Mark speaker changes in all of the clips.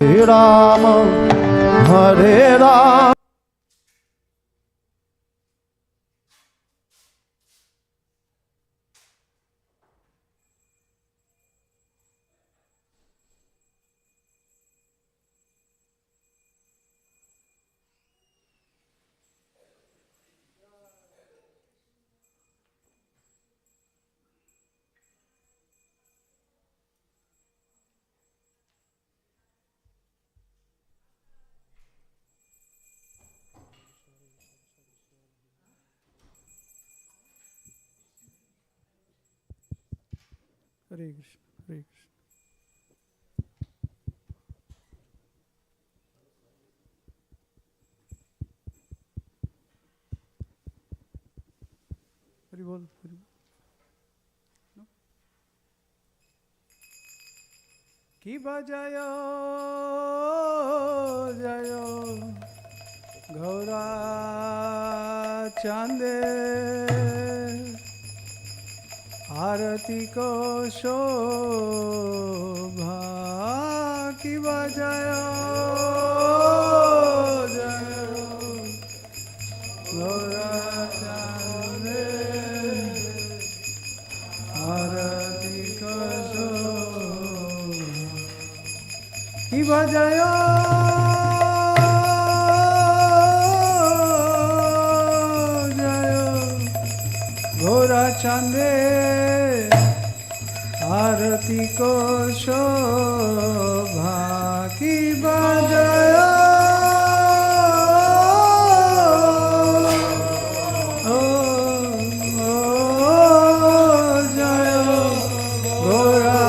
Speaker 1: राम हरे राम।
Speaker 2: हरे कृष्ण हरे कृष्ण। हरि बोल हरि बोल। की बजायो जयो गौरा चांदे आरती को शोभा की बजायो जयो गौरा चांदे आरती को शोभा की बजायो गौरा चांदे आरती को शोभा की बजायो जयो गौरा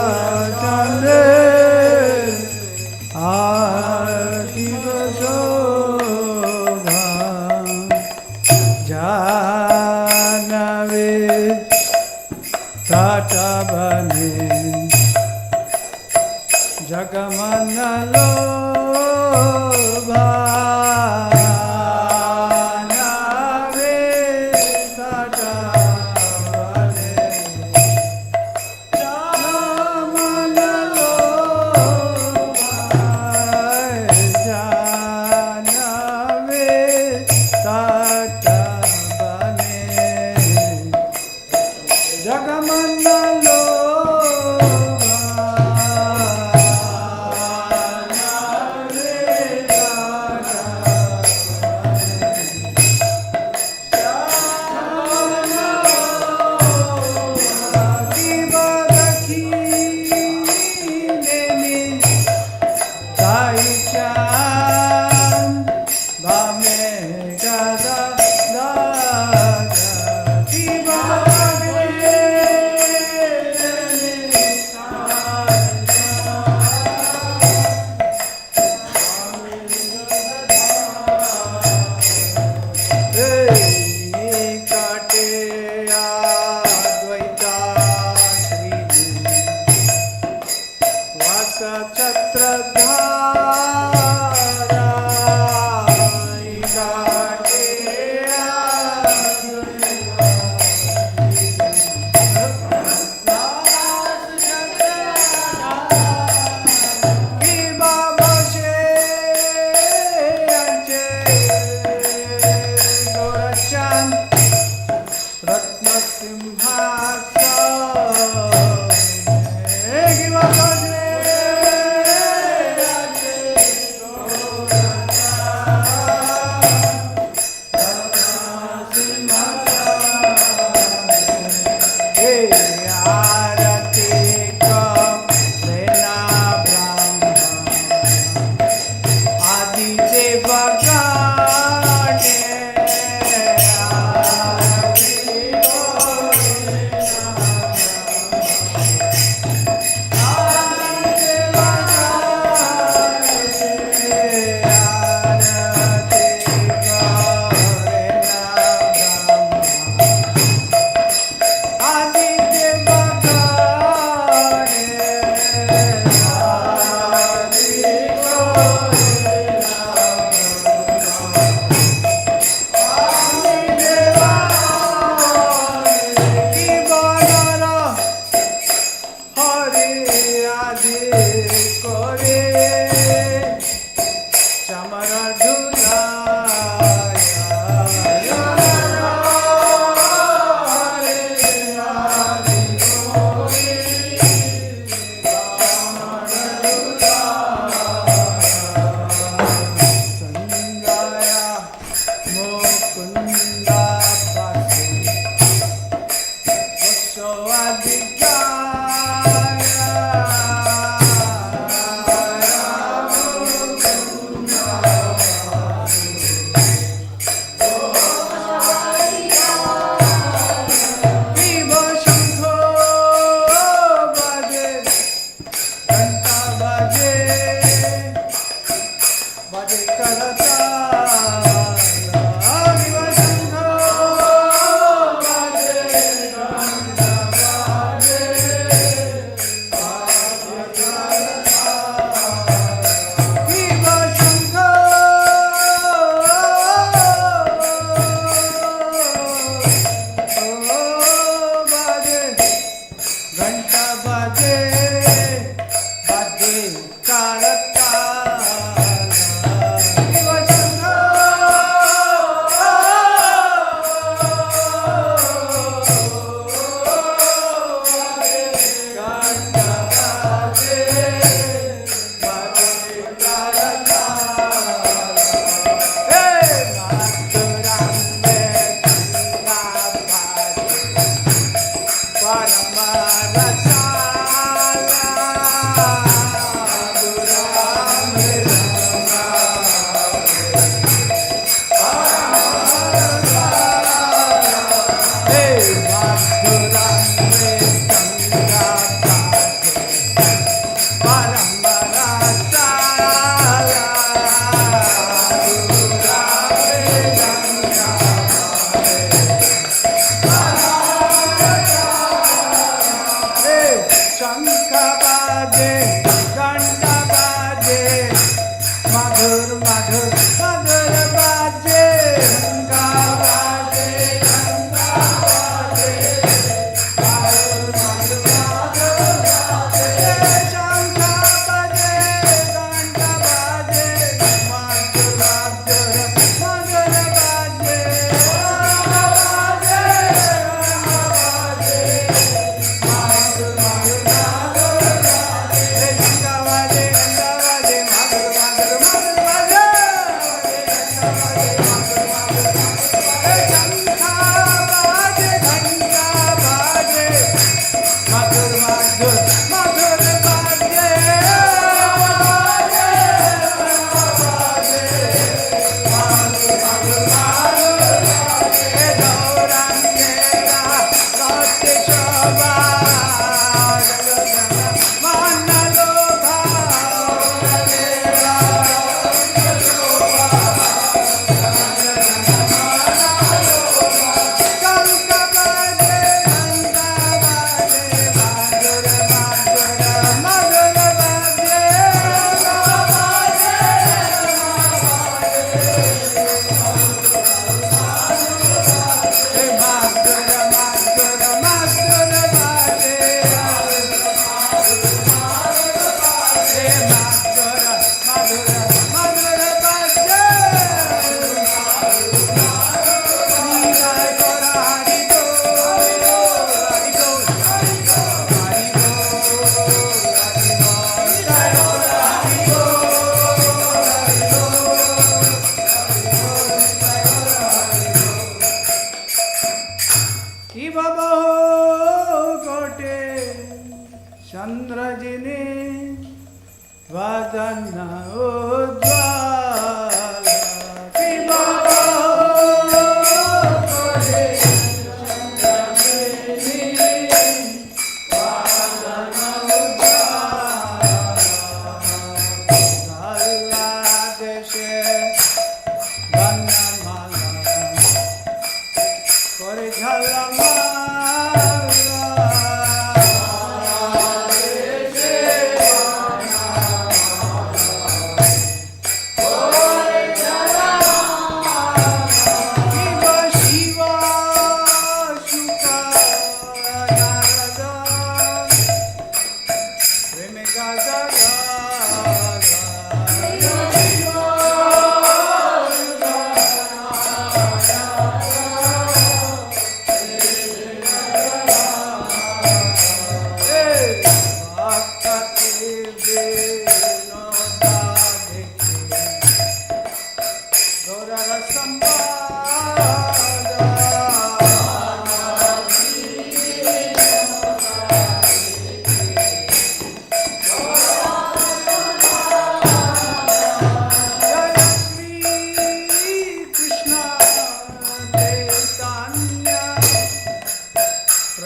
Speaker 2: चांदे आरती को शोभा जानवे टाटा बने जगमन लोभा जानवे टाटा बने जगमन लोभा जानवे टाटा बने जगमन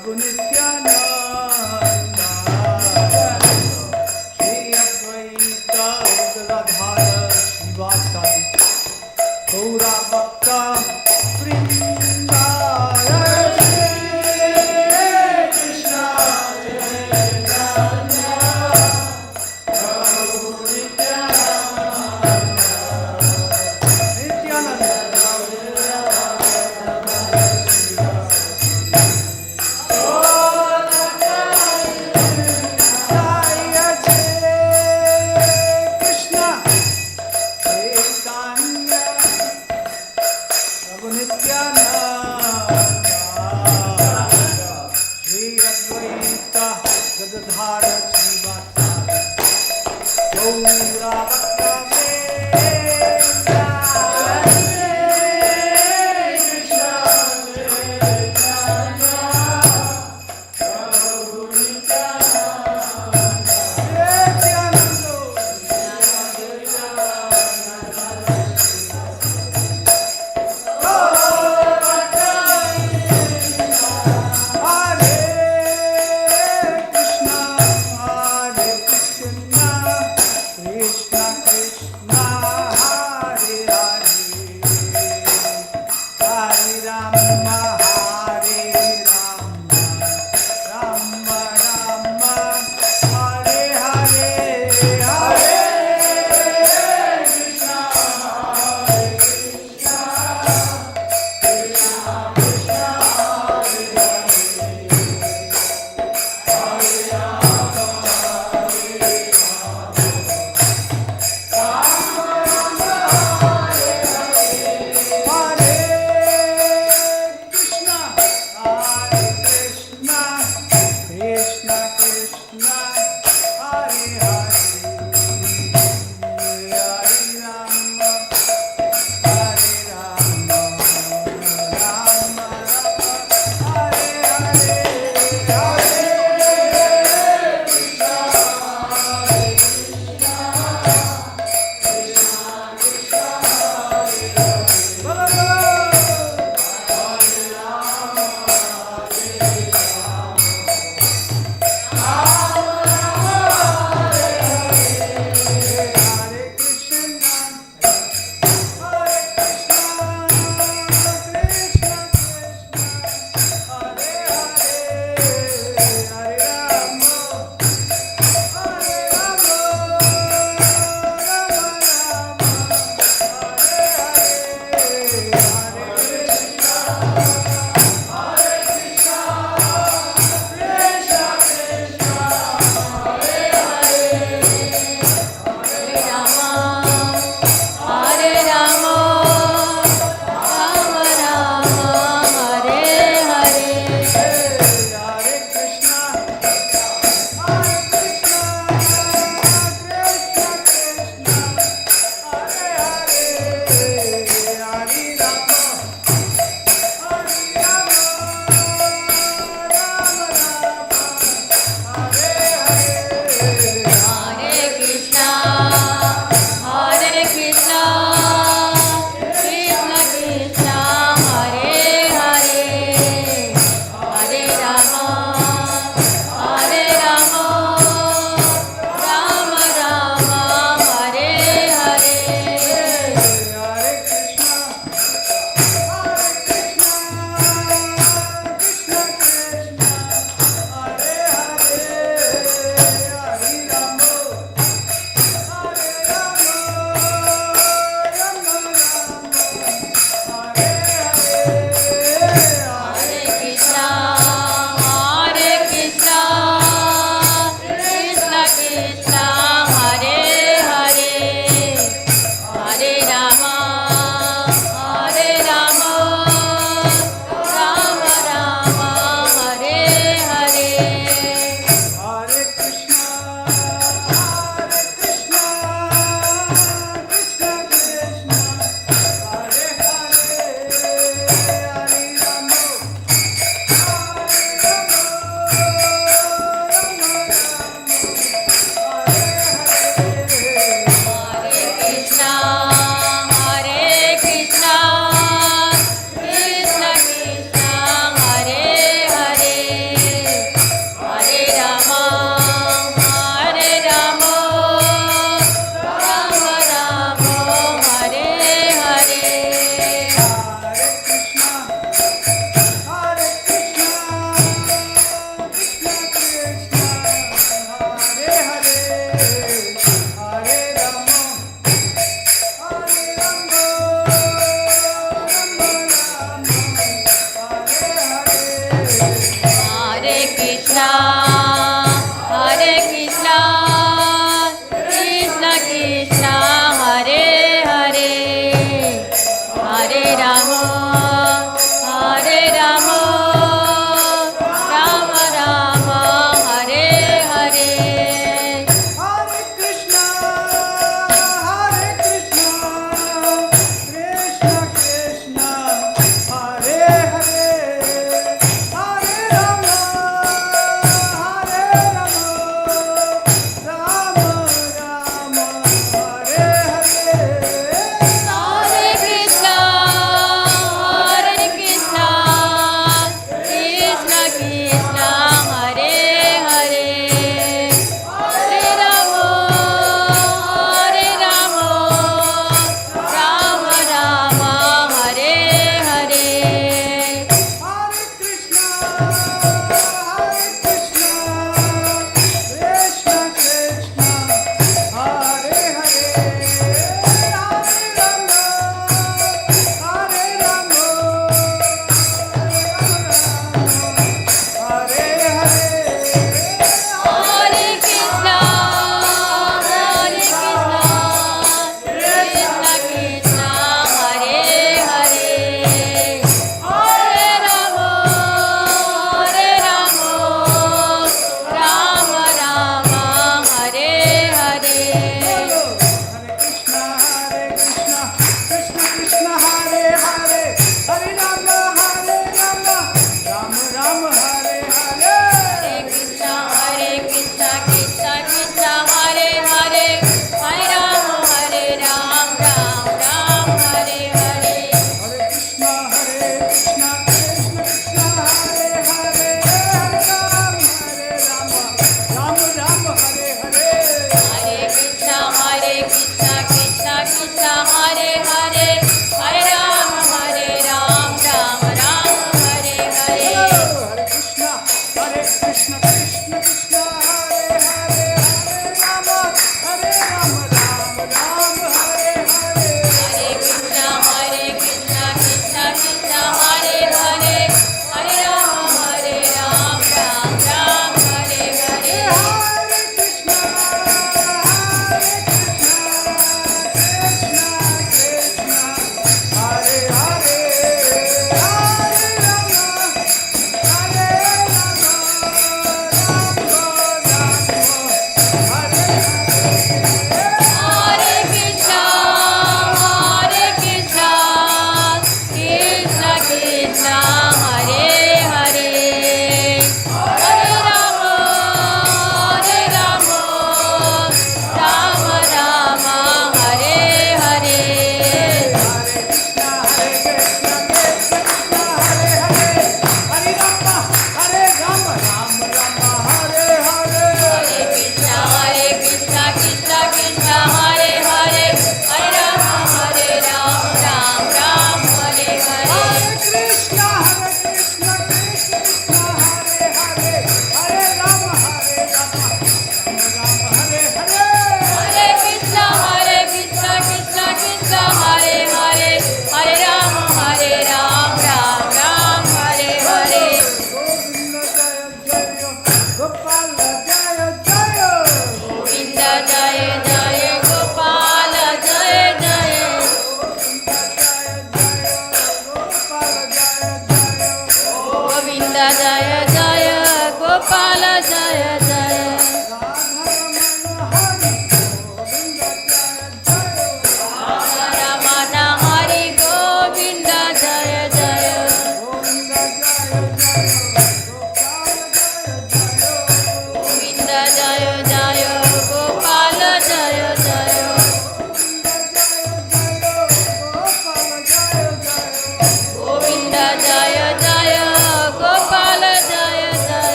Speaker 2: प्रभु Nityanand Shri Advaita Gadadhar शिवासादि Gaura Bhakta Vrinda.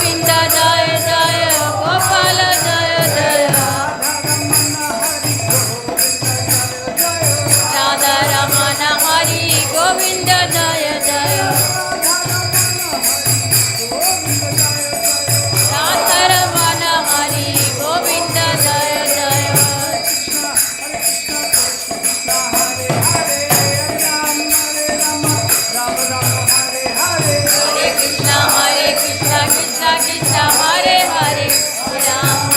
Speaker 3: Govind जय जय गोपाल जय जय राधा रमण हरि गोविंद जय जय राधा रमण हरि गोविंद जय जय हरे कृष्णा कृष्णा कृष्णा हरे हरे राम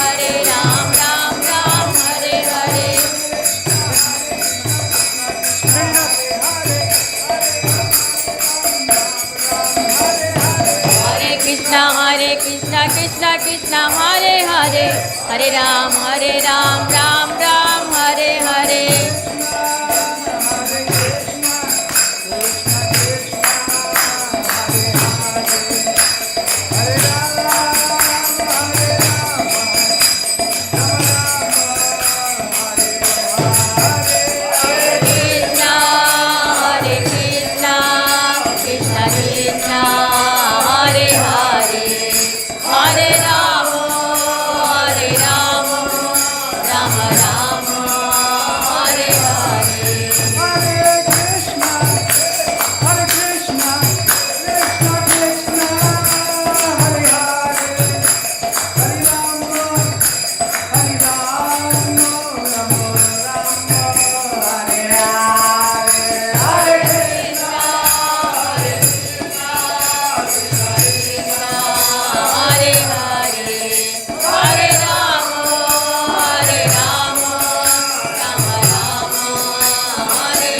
Speaker 3: राम राम हरे हरे हरे कृष्णा कृष्णा कृष्णा हरे हरे हरे राम राम राम हरे हरे कृष्णा कृष्णा कृष्णा हरे हरे हरे राम राम राम हरे हरे हरे हरे हरे राम राम राम हरे हरे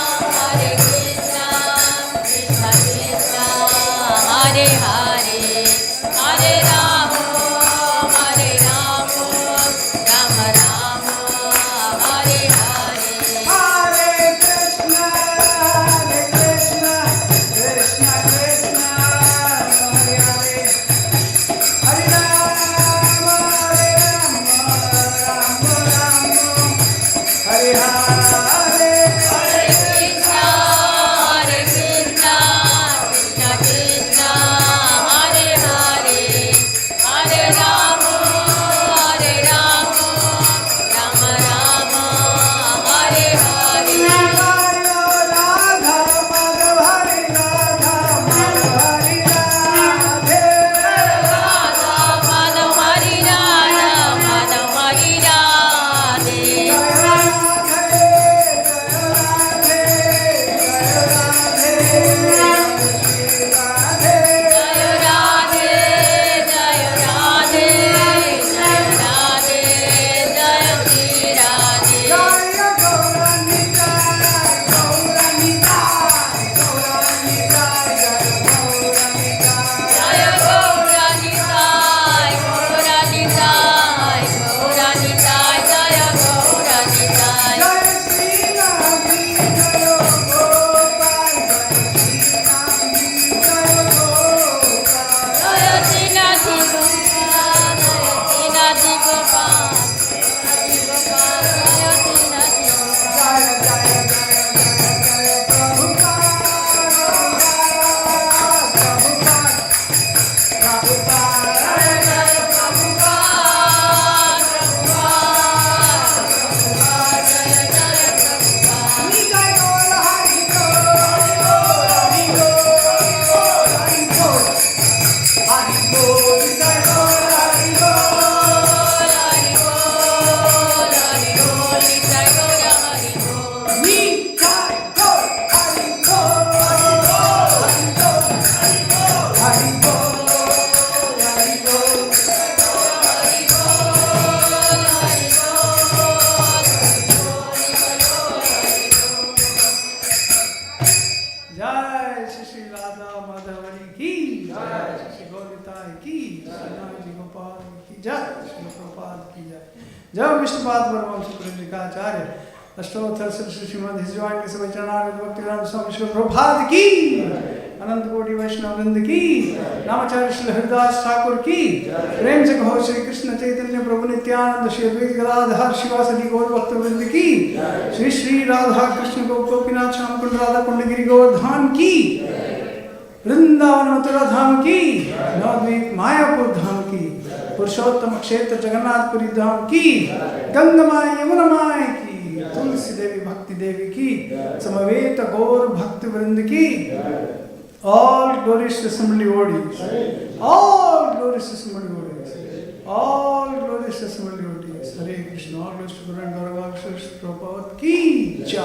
Speaker 3: हरे कृष्णा कृष्णा कृष्णा हरे हरे हरे राम राम राम हरे हरे हरे कृष्णा कृष्णा कृष्णा हरे हरे हरे राम राम राम हरे हरे माधव हरि राधे जय राधे जय राधे जय राधे जय श्री राधे जय गौरानिताय गौरानिताय गौरानिताय जय गौरानिताय जय श्रीनाथी गोपाल श्रीनाथी गोपाल श्रीनाथी गोपाल जय श्रीनाथी गोपाल
Speaker 2: जय श्री राधा माधवरी की जय श्री गौरताय की श्री गोपाल की जय श्री प्रपाद की जय जय विष्णुपाद परमहंस सुकृतिकाचार्य अष्टोत्तर श्री श्रीमद हिजवान के समय चरणारविंद भक्तिवेदांत स्वामी श्री प्रभात की अनंत कोटि वैष्णव वृंद की, नामाचार्य श्री हरिदास ठाकुर की, प्रेम से कहो श्री कृष्ण चैतन्य प्रभु नित्यानंद श्री अद्वैत गदाधर शिवासदि गौर भक्त वृंद की, श्री श्री राधा कृष्ण गोपीनाथ श्याम कुंड राधा कुंड गिरि गोवर्धन की, वृंदावन मथुरा धाम की, नवद्वीप मायापुर धाम की, पुरुषोत्तम क्षेत्र जगन्नाथपुरी धाम की, गंगा माई यमुना माई की, तुलसी देवी भक्ति देवी की, समवेत गौर भक्त वृंद की, all glories to assembly bodies, all glories to assembly bodies, all glories to assembly bodies. Hare Krishna, all glories to Guru and GauraNataraja Prabhupada की जय.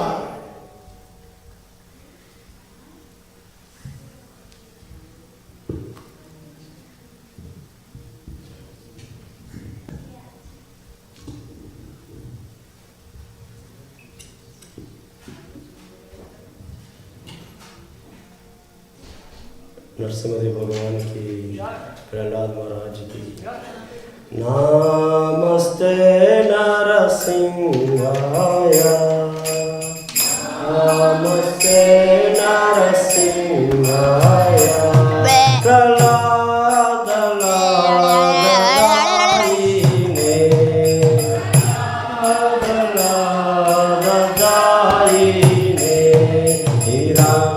Speaker 4: नरसिंहदेव भगवान की, प्रहलाद महाराज की। नमस्ते नरसिंहाय, नमस्ते नरसिंहाय, प्रहलाद लादायिने, लादायिने, हिरण्यकाशिपु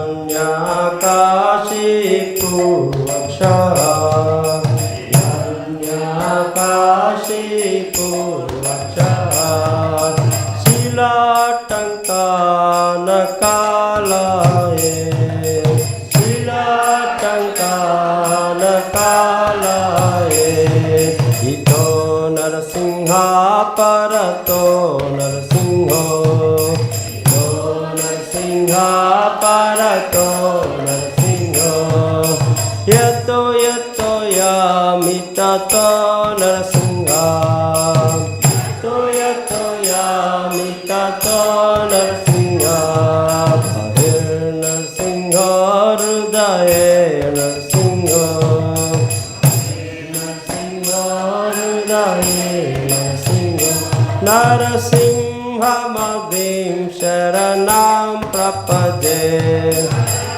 Speaker 4: नरसिंहमदिं शरणं प्रपद्ये,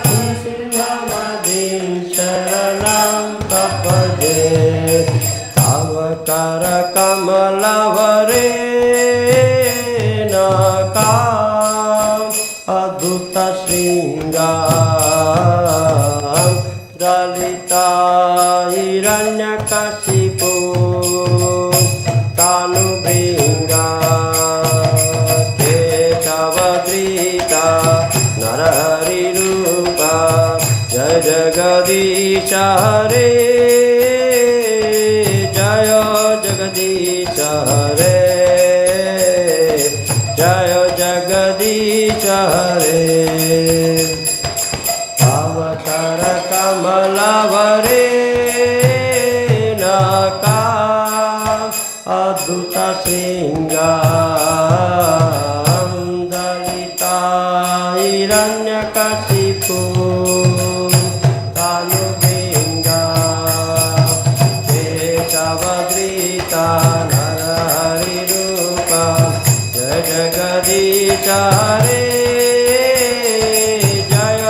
Speaker 4: नरसिंहमदिं शरणं प्रपद्ये, तव करकमलवरेण काम अद्भुत शृङ्गारं दलिता हिरण्यकशिपु जगदीश हरे, जय जगदीश हरे, जय जगदीश हरे, अवतार कमलवरेण काम अद्भुत शृङ्गारं दलिता हिरण्यकशिपु हरे, जय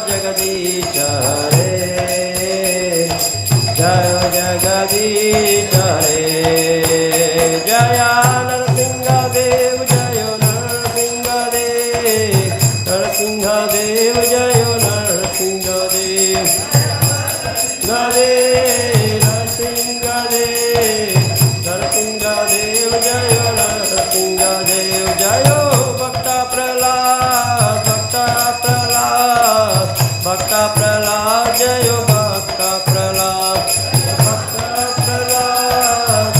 Speaker 4: जगदीश हरे, जय जगदीश हरे, जय नरसिंहदेव जय नरसिंहदेव, नरसिंहदेव जय नरसिंहदेव, नरसिंहदेव नरसिंहदेव जय नरसिंहदेव, जय भक्त प्रहलाद जय भक्त प्रहलाद, भक्त प्रहलाद,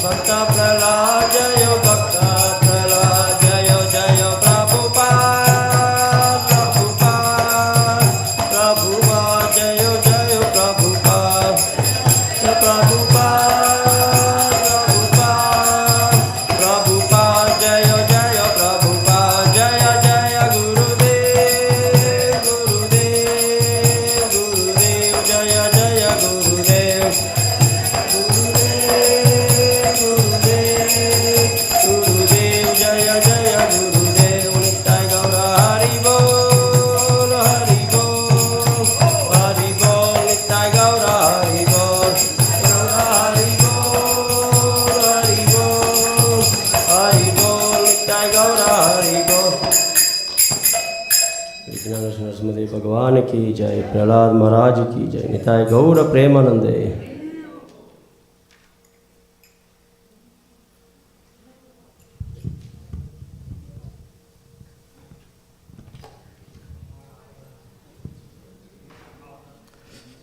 Speaker 4: भक्त प्रहलाद जय भक्त प्रहलाद, जय जय प्रभुपाद, प्रभुपाद, प्रभुपाद जय जय प्रभुपाद, प्रभुपाद, प्रभुपाद, प्रभुपाद जय जय प्रभुपाद, जय जय गुरुदेव, गुरुदेव, भगवान की जय, प्रहलाद महाराज की जय, निताय गौर प्रेमानंदे।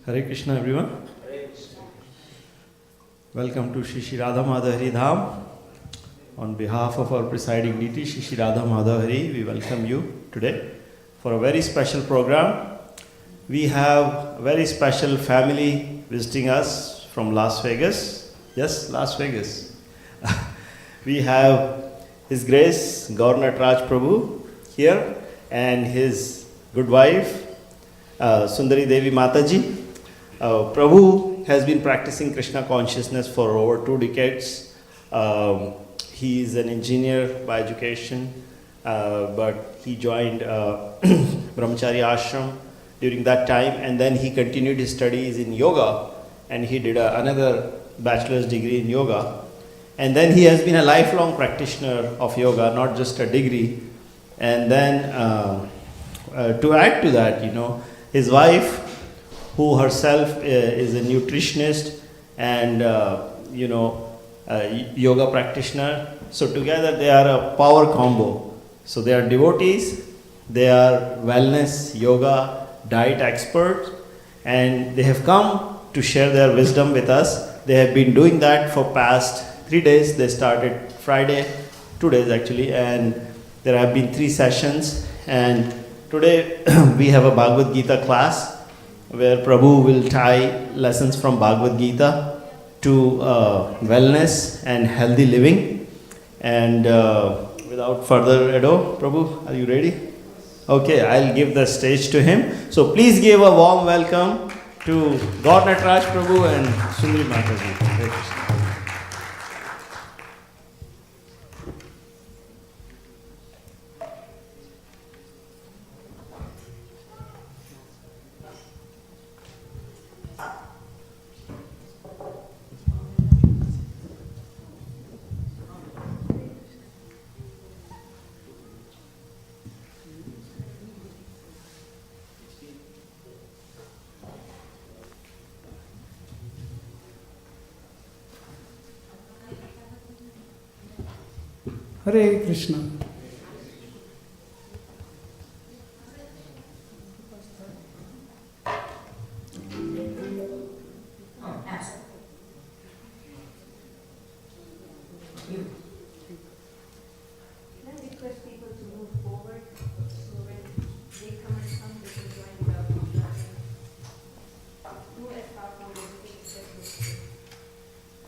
Speaker 5: Hare Krishna everyone. Welcome to Shri Shri Radha Madhav Hari Dham. On behalf of our presiding deity, Shri Shri Radha Madhav Hari, we welcome you today for a very special program. We have a very special family visiting us from Las Vegas. Yes, Las Vegas. We have His Grace GauraNataraja Prabhu here and his good wife Sundari Devi Mataji. Prabhu has been practicing Krishna consciousness for over 2 decades. He is an engineer by education, but he joined Brahmachari Ashram during that time, and then he continued his studies in yoga, and he did another bachelor's degree in yoga. And then he has been a lifelong practitioner of yoga, not just a degree. And then to add to that, his wife, who herself is a nutritionist and yoga practitioner. So together they are a power combo. So they are devotees, they are wellness, yoga, diet experts, and they have come to share their wisdom with us. They have been doing that for past 3 days. They started Friday, 2 days actually, and there have been 3 sessions. And today we have a Bhagavad Gita class where Prabhu will tie lessons from Bhagavad Gita to wellness and healthy living. And without further ado, Prabhu, are you ready? Okay, I'll give the stage to him. So please give a warm welcome to GauraNataraja Prabhu and Sundari Mataji.
Speaker 2: Hare Krishna.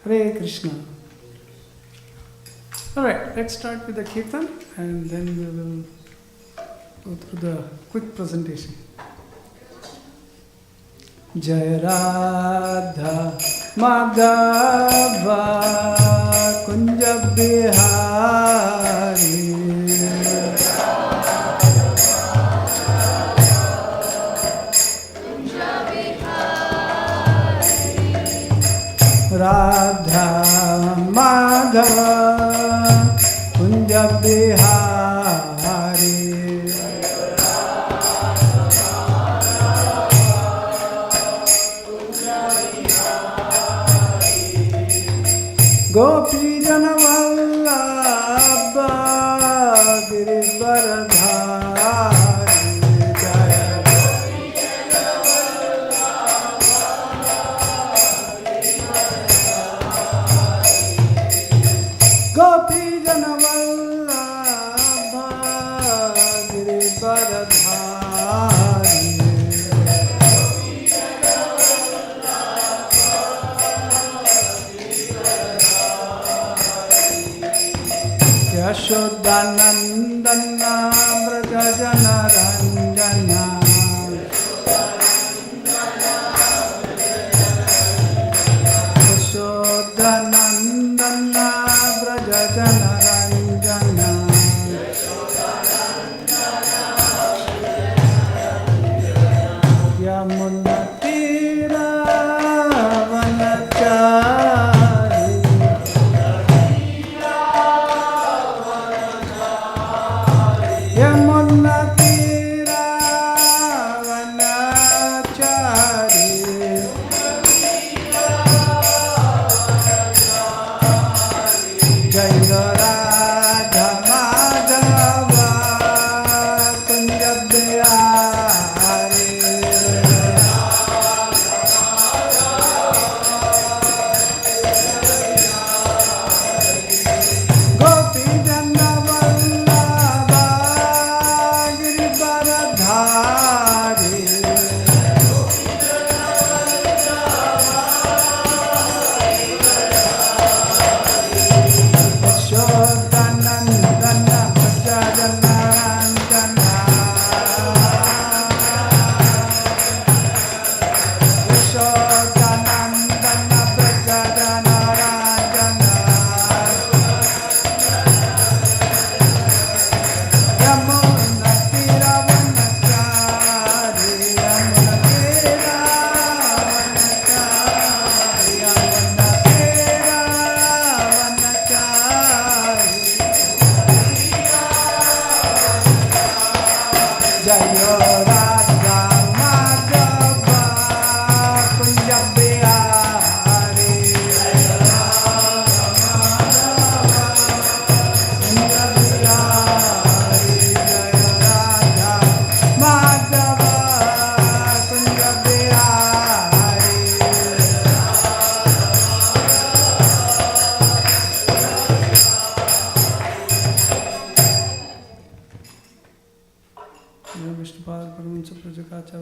Speaker 2: Hare Krishna. Alright, let's start with the Kirtan and then we will go through the quick presentation. Jai Radha Madhava Kunja Bihari Radha Madhava Kunja Bihari Gopi Jana Vallabha Girivaradhari Gopi Jana Vallabha Girivaradhari Yashodanandana Braja Jana Ranjana Yashodanandana Braja Jana Ranjana Yamuna Tira Vanachari Yamuna Tira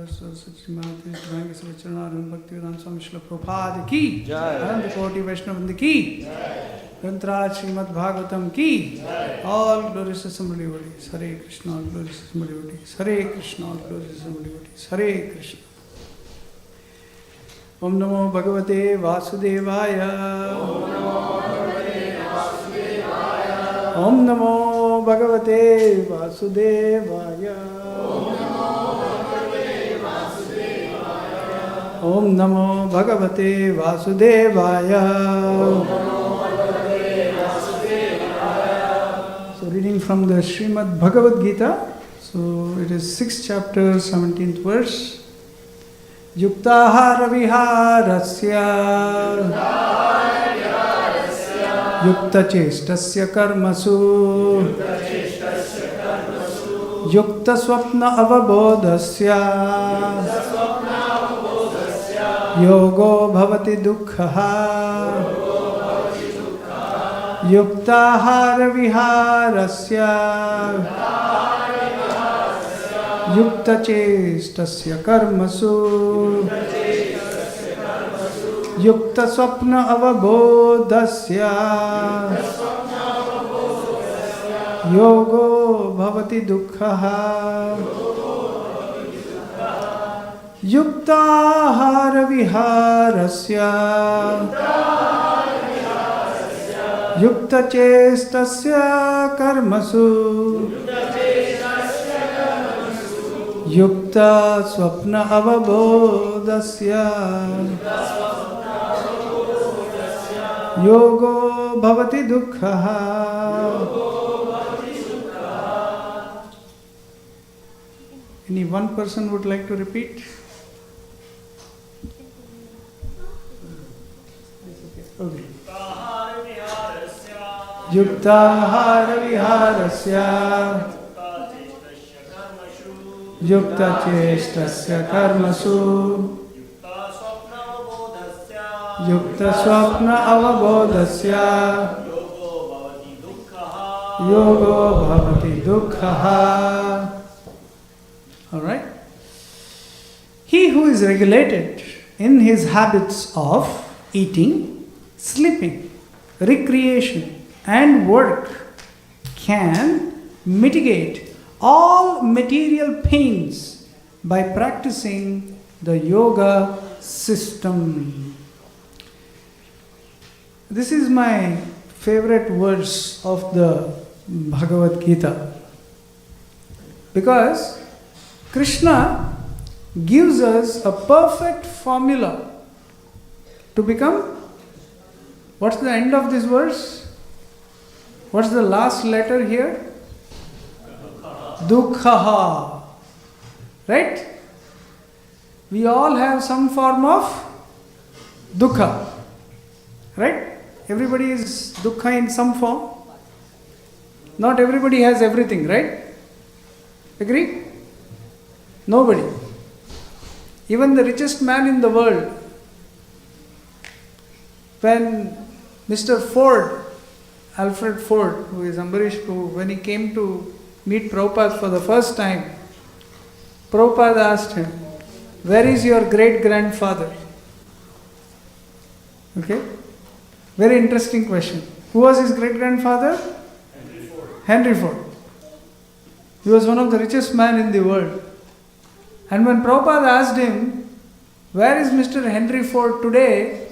Speaker 2: Saraswati Mata Divine Sarvacharana Bhakti Vedanta Swami Srila Prabhupada ki Ananda Koti Vaishnavanda ki GauraNataraja Srimad Bhagavatam ki all glorious assembly devotees. Hare Krishna, all glorious assembly devotees. Hare Krishna, all glorious assembly devotees. Hare Krishna. Om Namo Bhagavate Vasudevaya. Om Namo Bhagavate Vasudevaya. Om Namo Bhagavate Vasudevaya. So reading from the Srimad Bhagavad Gita. So it is 6th chapter, 17th verse. Yuktahara viharasya Yukta chestasya karmasu Yukta swapna avabodhasya Yogo bhavati dukkhaha Yuktahara viharasya Yukta chestasya karmasu Yukta swapna avabodhasya Yogo bhavati dukkhaha Yukta hara viharasya Yukta chestasya karmasu Yukta swapna avabodhasya Yogo bhavati dukkhaha. Any one person would like to repeat? Okay. Yukta hara viharasya Yukta chestasya karmasu Yukta swapna avabodhasya Yogo bhavati dukkhaha. Alright. He who is regulated in his habits of eating, sleeping, recreation and work can mitigate all material pains by practicing the yoga system. This is my favorite verse of the Bhagavad Gita, because Krishna gives us a perfect formula to become. What's the end of this verse? What's the last letter here? Dukkhaha. Right? We all have some form of dukkha. Right? Everybody is dukkha in some form. Not everybody has everything, right? Agree? Nobody. Even the richest man in the world, when Mr. Ford, Alfred Ford, who is Ambarish, when he came to meet Prabhupada for the first time, Prabhupada asked him, "Where is your great-grandfather?" Okay? Very interesting question. Who was his great-grandfather?
Speaker 5: Henry Ford.
Speaker 2: Henry Ford. He was one of the richest men in the world. And when Prabhupada asked him, "Where is Mr. Henry Ford today?"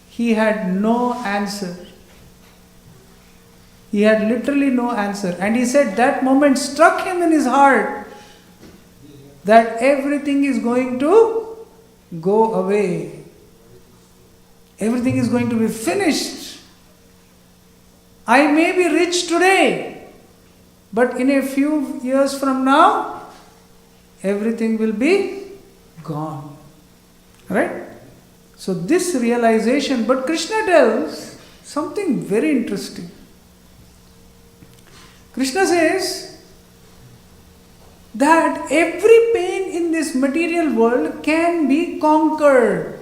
Speaker 2: he had no answer. He had literally no answer. And he said that moment struck him in his heart that everything is going to go away. Everything is going to be finished. I may be rich today, but in a few years from now, everything will be gone. Right? So this realization, but Krishna tells something very interesting. Krishna says that every pain in this material world can be conquered.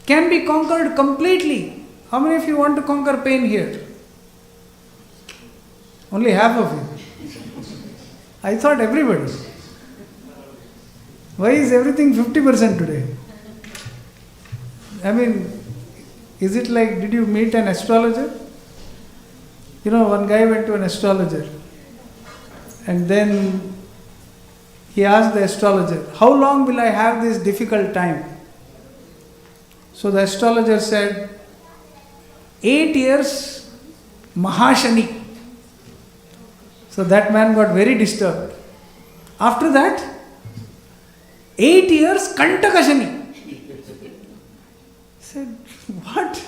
Speaker 2: Can be conquered completely. How many of you want to conquer pain here? Only half of you. I thought everybody. Why is everything 50% today? I mean, is it like, did you meet an astrologer? You know, one guy went to an astrologer and then he asked the astrologer, how long will I have this difficult time? So the astrologer said, 8 years, Mahashani. So that man got very disturbed. After that, 8 years, Kantakashani. He said, what?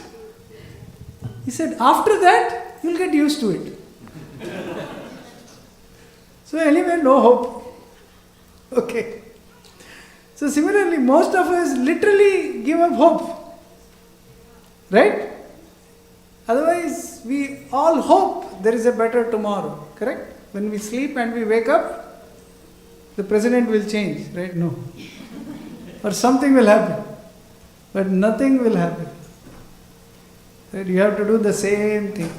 Speaker 2: He said, after that, you'll get used to it. So anyway, no hope. Okay. So similarly, most of us literally give up hope. Right? Otherwise, we all hope there is a better tomorrow. Correct? When we sleep and we wake up, the president will change. Right? No. Or something will happen. But nothing will happen. Right? You have to do the same thing.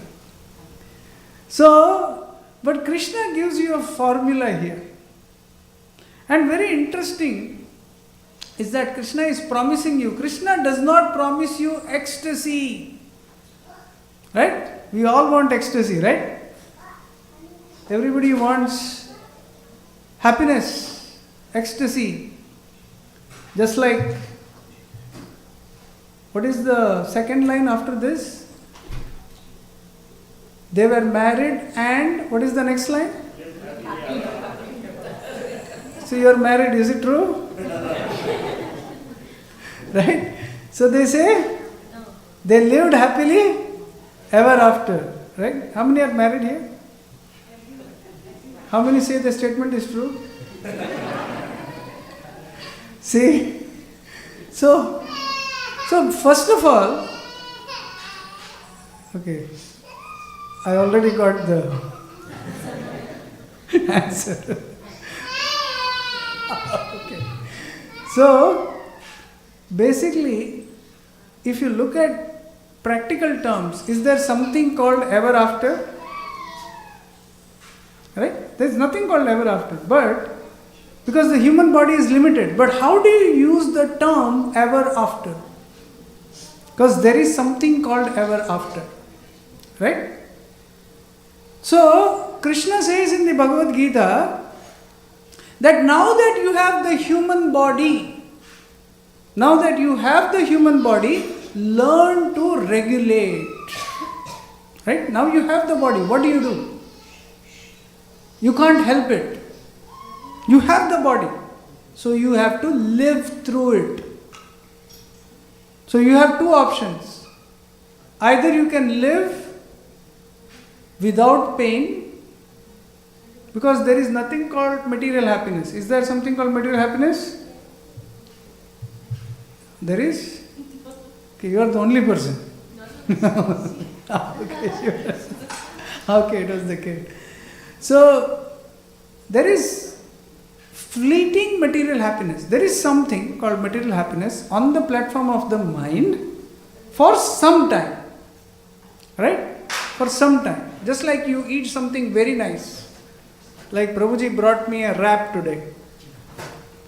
Speaker 2: So, but Krishna gives you a formula here. And very interesting is that Krishna is promising you. Krishna does not promise you ecstasy. Right? We all want ecstasy, right? Everybody wants happiness, ecstasy. Just like, what is the second line after this? They were married and what is the next line? So you are married, is it true? Right? So they say, they lived happily ever after. Right? How many are married here? How many say the statement is true? See? So first of all, okay, I already got the answer. Okay. So, basically, if you look at practical terms, is there something called ever after? Right? There is nothing called ever after. But, because the human body is limited. But how do you use the term ever after? Because there is something called ever after. Right? So, Krishna says in the Bhagavad Gita that now that you have the human body, learn to regulate. Right? Now you have the body. What do? You can't help it. You have the body. So you have to live through it. So you have two options. Either you can live without pain, because there is nothing called material happiness. Is there something called material happiness? There is? Okay, you are the only person. Okay, sure. Okay, it was the case. So, there is fleeting material happiness. There is something called material happiness on the platform of the mind for some time. Right? For some time. Just like you eat something very nice. Like Prabhuji brought me a wrap today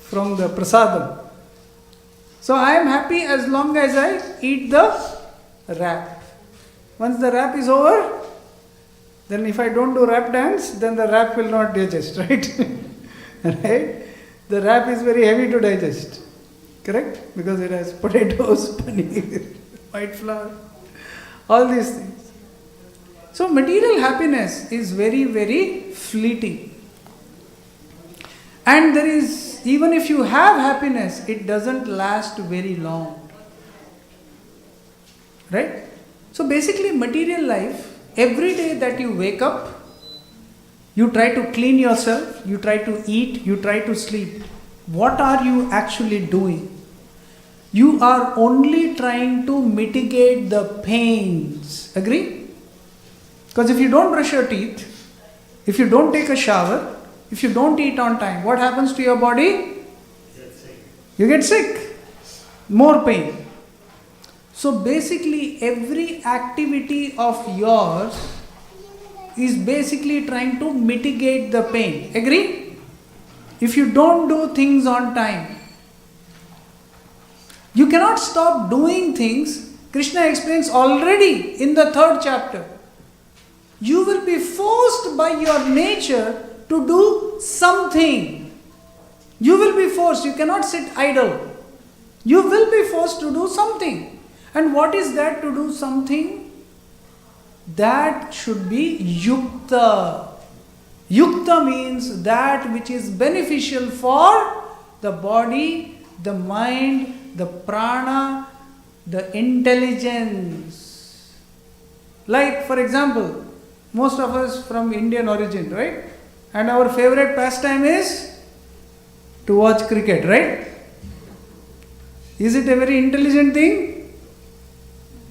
Speaker 2: from the prasadam. So I am happy as long as I eat the wrap. Once the wrap is over, then if I don't do wrap dance, then the wrap will not digest, right? Right? The wrap is very heavy to digest. Correct? Because it has potatoes, paneer, white flour, all these things. So material happiness is very, very fleeting. And there is, even if you have happiness, it doesn't last very long. Right? So basically material life, every day that you wake up, you try to clean yourself, you try to eat, you try to sleep. What are you actually doing? You are only trying to mitigate the pains. Agree? Because if you don't brush your teeth, if you don't take a shower, if you don't eat on time, what happens to your body? You get sick. More pain. So basically every activity of yours is basically trying to mitigate the pain. Agree? If you don't do things on time, You cannot stop doing things. Krishna explains already in the 3rd chapter. You will be forced by your nature to do something. You will be forced. You cannot sit idle. You will be forced to do something. And what is that to do something? That should be yukta. Yukta means that which is beneficial for the body, the mind, the prana, the intelligence. Like, for example, most of us from Indian origin, right? And our favorite pastime is to watch cricket, right? Is it a very intelligent thing?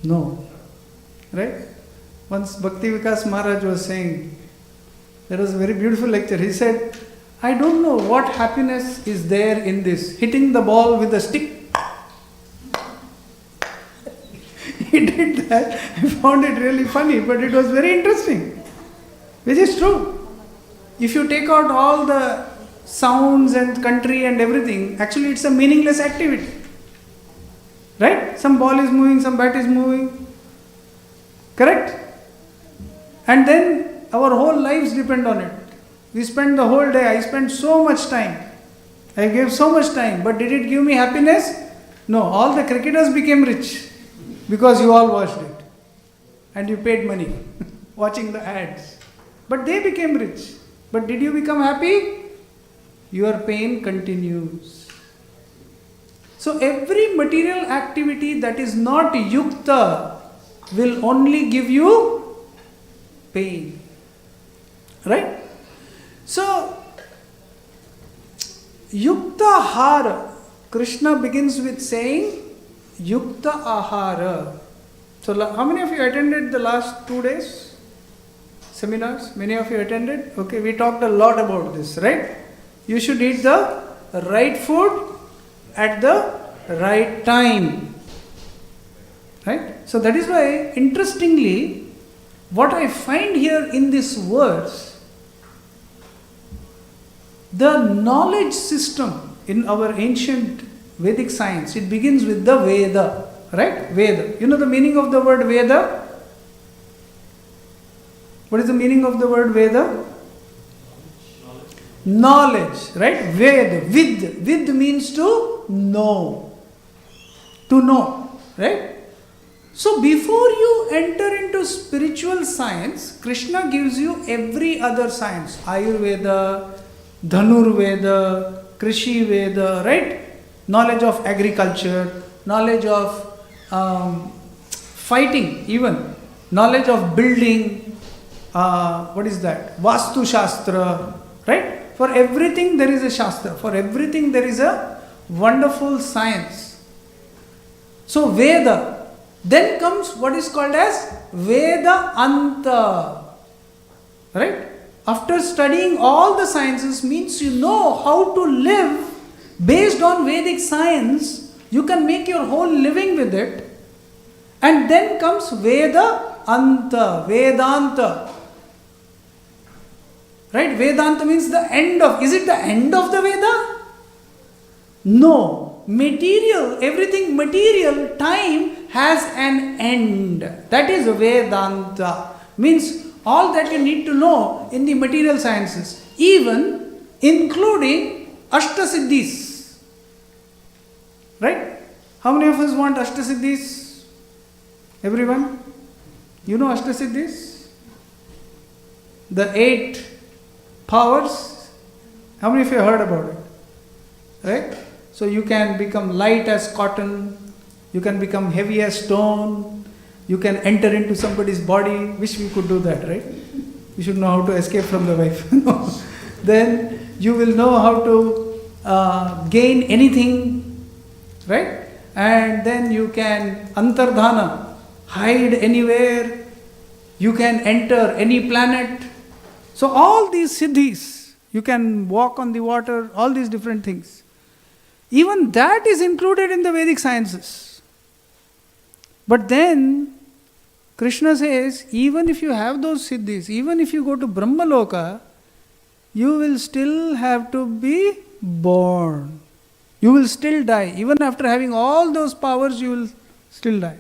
Speaker 2: No. Right? Once Bhakti Vikas Maharaj was saying, there was a very beautiful lecture. He said, I don't know what happiness is there in this. Hitting the ball with a stick. He did that. I found it really funny, but it was very interesting. Which is true. If you take out all the sounds and country and everything, actually it's a meaningless activity. Right? Some ball is moving, some bat is moving. Correct? And then our whole lives depend on it. We spend the whole day. I spent so much time. I gave so much time. But did it give me happiness? No. All the cricketers became rich because you all watched it. And you paid money watching the ads. But they became rich. But did you become happy? Your pain continues. So every material activity that is not yukta will only give you pain. Right? So, yukta ahara. Krishna begins with saying yukta ahara. So, how many of you attended the last 2 days? Seminars? Many of you attended? Okay, we talked a lot about this, right? You should eat the right food at the right time. Right? So that is why, interestingly, what I find here in this verse, the knowledge system in our ancient Vedic science, it begins with the Veda. Right? Veda. You know the meaning of the word Veda? What is the meaning of the word Veda? Knowledge, right? Ved, vid. Vid means to know. To know, right? So before you enter into spiritual science, Krishna gives you every other science. Ayurveda, Dhanurveda, Krishi Veda, right? Knowledge of agriculture, knowledge of fighting even, knowledge of building, what is that? Vastu Shastra, right? For everything there is a Shastra. For everything there is a wonderful science. So Veda. Then comes what is called as Veda Anta. Right? After studying all the sciences means you know how to live based on Vedic science. You can make your whole living with it. And then comes Veda Anta, Vedanta. Right? Vedanta means the end of. Is it the end of the Veda? No. Material, everything material, time has an end. That is Vedanta. Means all that you need to know in the material sciences. Even including Ashtasiddhis. Right? How many of us want Ashtasiddhis? Everyone? You know Ashtasiddhis? The 8 powers. How many of you heard about it? Right? So you can become light as cotton, you can become heavy as stone, you can enter into somebody's body. Wish we could do that, right? We should know how to escape from the wife. No. Then you will know how to gain anything, right? And then you can antardhana, hide anywhere, you can enter any planet. So all these siddhis, you can walk on the water, all these different things. Even that is included in the Vedic sciences. But then, Krishna says, even if you have those siddhis, even if you go to Brahmaloka, you will still have to be born. You will still die. Even after having all those powers, you will still die.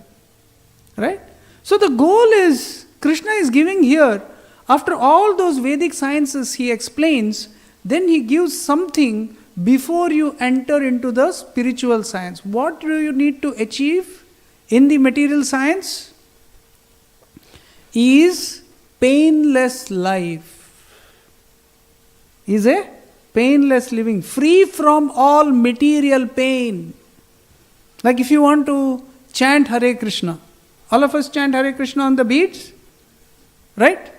Speaker 2: Right? So the goal is, Krishna is giving here, after all those Vedic sciences he explains, then he gives something before you enter into the spiritual science. What do you need to achieve in the material science? Is painless life. Is a painless living, free from all material pain. Like if you want to chant Hare Krishna, all of us chant Hare Krishna on the beats, right?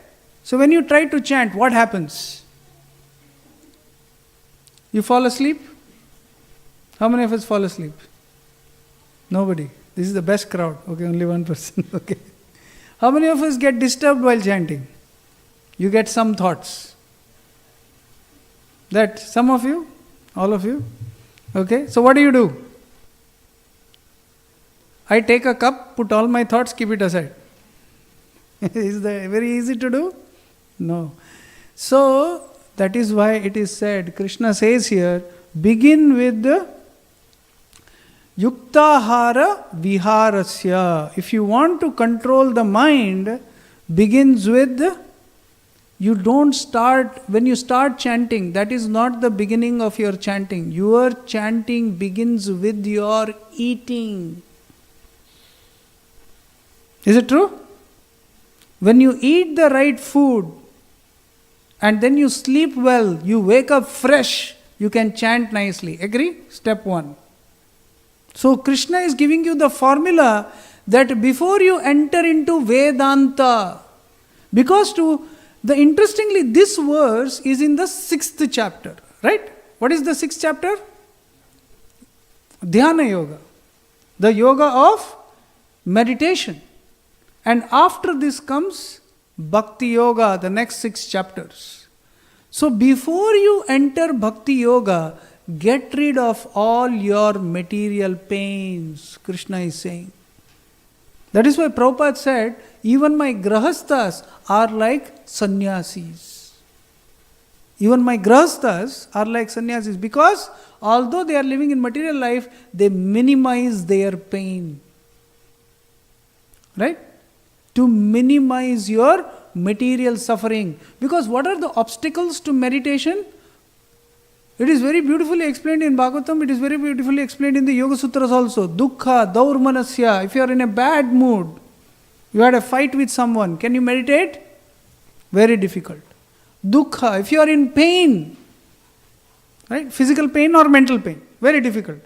Speaker 2: So when you try to chant, what happens? You fall asleep? How many of us fall asleep? Nobody. This is the best crowd. Okay, only one person. Okay. How many of us get disturbed while chanting? You get some thoughts. That some of you? All of you? Okay. So what do? I take a cup, put all my thoughts, keep it aside. Is that very easy to do? No. So, that is why it is said, Krishna says here, begin with the yuktahara viharasya. If you want to control the mind, begins with, you don't start, when you start chanting, that is not the beginning of your chanting. Your chanting begins with your eating. Is it true? When you eat the right food and then you sleep well, you wake up fresh, you can chant nicely. Agree? Step 1. So Krishna is giving you the formula that before you enter into Vedanta, because interestingly this verse is in the 6th chapter, right? What is the 6th chapter? Dhyana Yoga. The yoga of meditation. And after this comes Bhakti Yoga, the next 6 chapters. So before you enter Bhakti Yoga, get rid of all your material pains, Krishna is saying. That is why Prabhupada said, even my grahasthas are like sannyasis. Even my grahasthas are like sannyasis, because although they are living in material life, they minimize their pain. Right? To minimize your material suffering. Because what are the obstacles to meditation? It is very beautifully explained in Bhagavatam, it is very beautifully explained in the Yoga Sutras also. Dukkha, daurmanasya. If you are in a bad mood, you had a fight with someone, can you meditate? Very difficult. Dukkha, if you are in pain, right? Physical pain or mental pain, very difficult.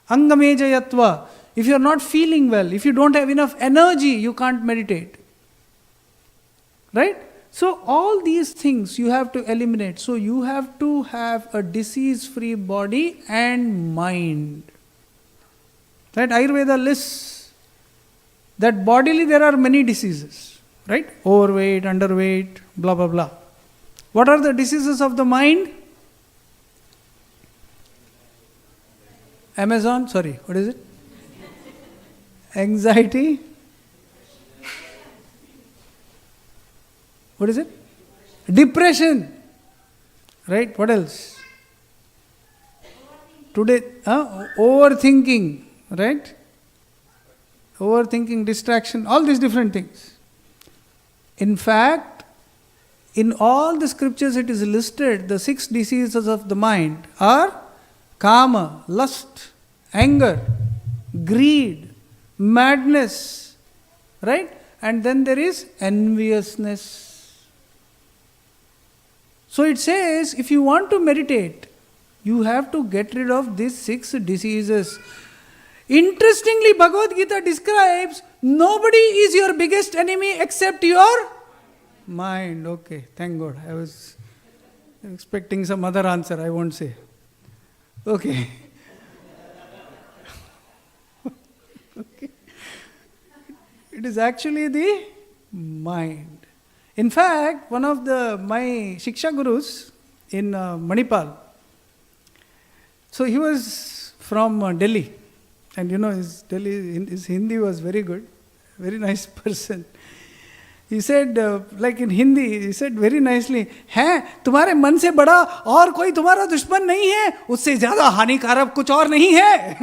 Speaker 2: Angamejayatva, if you are not feeling well, if you don't have enough energy, you can't meditate. Right? So all these things you have to eliminate. So you have to have a disease-free body and mind. Right? Ayurveda lists that bodily there are many diseases. Right? Overweight, underweight, blah blah blah. What are the diseases of the mind? What is it? Anxiety. What is it? Depression. Right? What else? Today, overthinking. Right? Overthinking, distraction, all these different things. In fact, in all the scriptures it is listed, the 6 diseases of the mind are kama, lust, anger, greed, madness, right? And then there is enviousness. So it says, if you want to meditate, you have to get rid of these 6 diseases. Interestingly, Bhagavad Gita describes, nobody is your biggest enemy except your mind. Okay, thank God. I was expecting some other answer, I won't say. Okay. Okay. It is actually the mind. In fact, one of my Shiksha Gurus in Manipal, so he was from Delhi, and his Hindi was very good, very nice person. He said, like in Hindi, he said very nicely, है तुम्हारे मन से बड़ा और कोई तुम्हारा दुश्मन नहीं है, उससे ज़्यादा हानिकारक कुछ और नहीं है.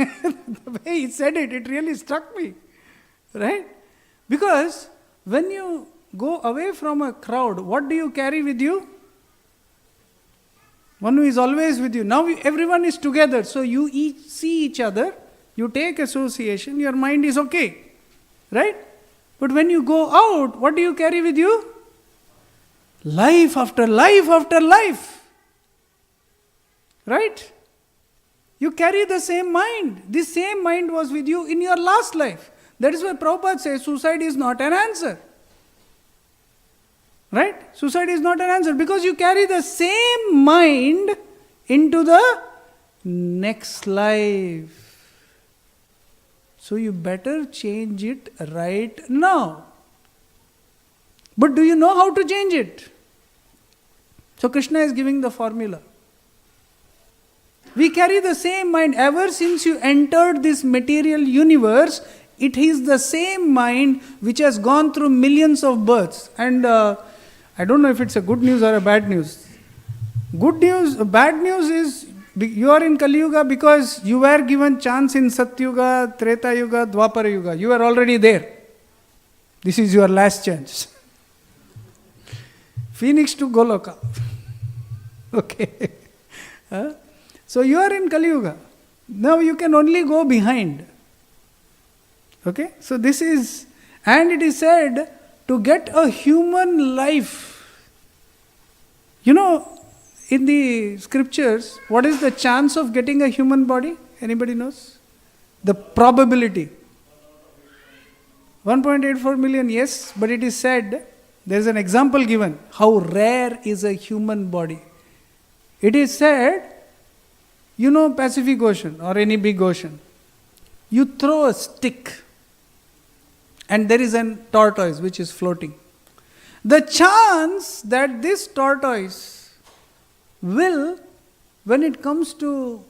Speaker 2: The way he said it, it really struck me. Right? Because when you go away from a crowd, what do you carry with you? One who is always with you. Now everyone is together, so you each see each other, you take association, your mind is okay. Right? But when you go out, what do you carry with you? Life after life after life. Right? You carry the same mind. This same mind was with you in your last life. That is why Prabhupada says suicide is not an answer. Right? Suicide is not an answer because you carry the same mind into the next life. So you better change it right now. But do you know how to change it? So Krishna is giving the formula. We carry the same mind ever since you entered this material universe. It is the same mind which has gone through millions of births. And I don't know if it's a good news or a bad news. Bad news is you are in Kali Yuga because you were given chance in Satyuga, Treta Yuga, Dwapara Yuga. You are already there. This is your last chance. Phoenix to Goloka. Okay. So you are in Kali Yuga. Now you can only go behind. Okay. So this is, and it is said to get a human life. You know, in the scriptures, what is the chance of getting a human body? Anybody knows? The probability. 1.84 million, yes, but it is said, there is an example given, how rare is a human body. It is said, you know Pacific Ocean or any big ocean. You throw a stick and there is a tortoise which is floating. The chance that this tortoise will, when it comes to,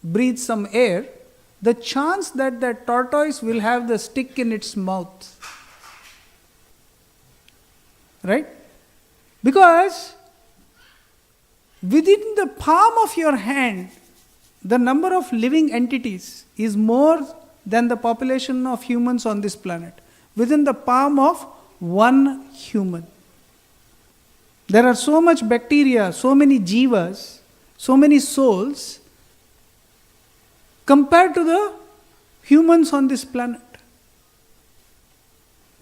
Speaker 2: breathe some air, the chance that that tortoise will have the stick in its mouth. Right? Because within the palm of your hand, the number of living entities is more than the population of humans on this planet. Within the palm of one human. There are so much bacteria, so many jivas, so many souls compared to the humans on this planet.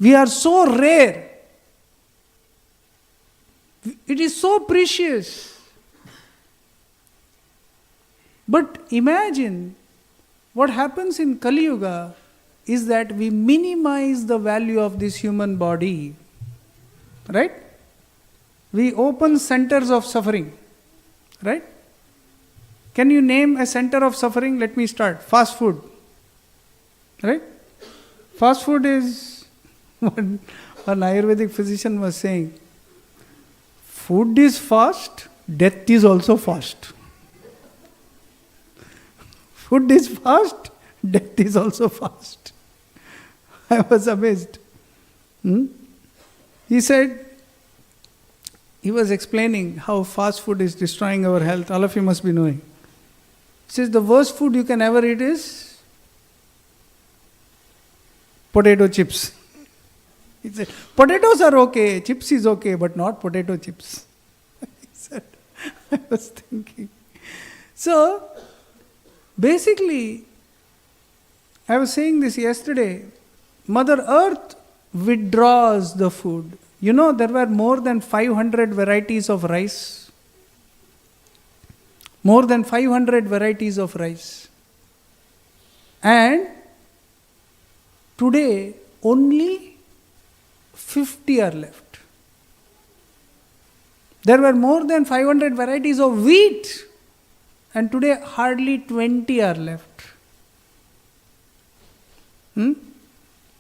Speaker 2: We are so rare. It is so precious. But imagine what happens in Kali Yuga is that we minimize the value of this human body. Right? We open centers of suffering. Right? Can you name a center of suffering? Let me start. Fast food. Right? Fast food is, one Ayurvedic physician was saying, food is fast, death is also fast. Food is fast, death is also fast. I was amazed. He said, he was explaining how fast food is destroying our health. All of you must be knowing. He says the worst food you can ever eat is potato chips. He said, potatoes are okay, chips is okay, but not potato chips. He said, I was thinking. So, basically, I was saying this yesterday, Mother Earth withdraws the food. You know, there were more than 500 varieties of rice. More than 500 varieties of rice. And today, only 50 are left. There were more than 500 varieties of wheat. And today, hardly 20 are left.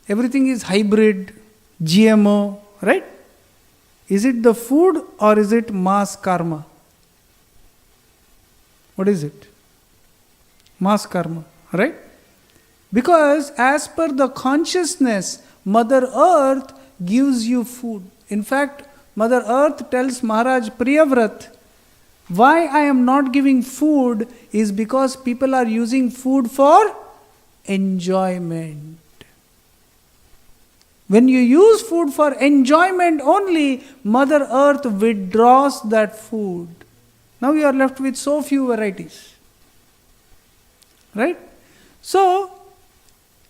Speaker 2: Everything is hybrid, GMO, right? Is it the food or is it mass karma? What is it? Mass karma, right? Because as per the consciousness, Mother Earth gives you food. In fact, Mother Earth tells Maharaj Priyavrat, why I am not giving food is because people are using food for enjoyment. When you use food for enjoyment only, Mother Earth withdraws that food. Now you are left with so few varieties. Right? So,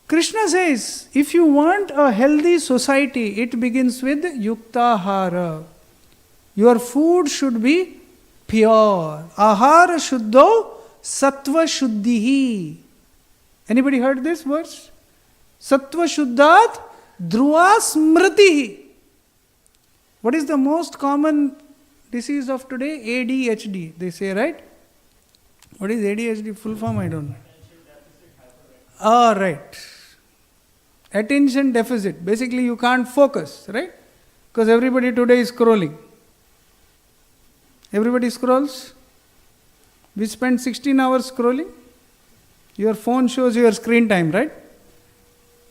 Speaker 2: Krishna says, if you want a healthy society, it begins with yuktahara. Your food should be pure. Ahara shuddho sattva shuddhihi. Anybody heard this verse? Sattva shuddhat dhruva smritihi. What is the most common disease of today? ADHD, they say, right? What is ADHD? Full form, I don't know. Ah, right. Attention deficit. Basically, you can't focus, right? Because everybody today is scrolling. Everybody scrolls. We spend 16 hours scrolling. Your phone shows your screen time, right?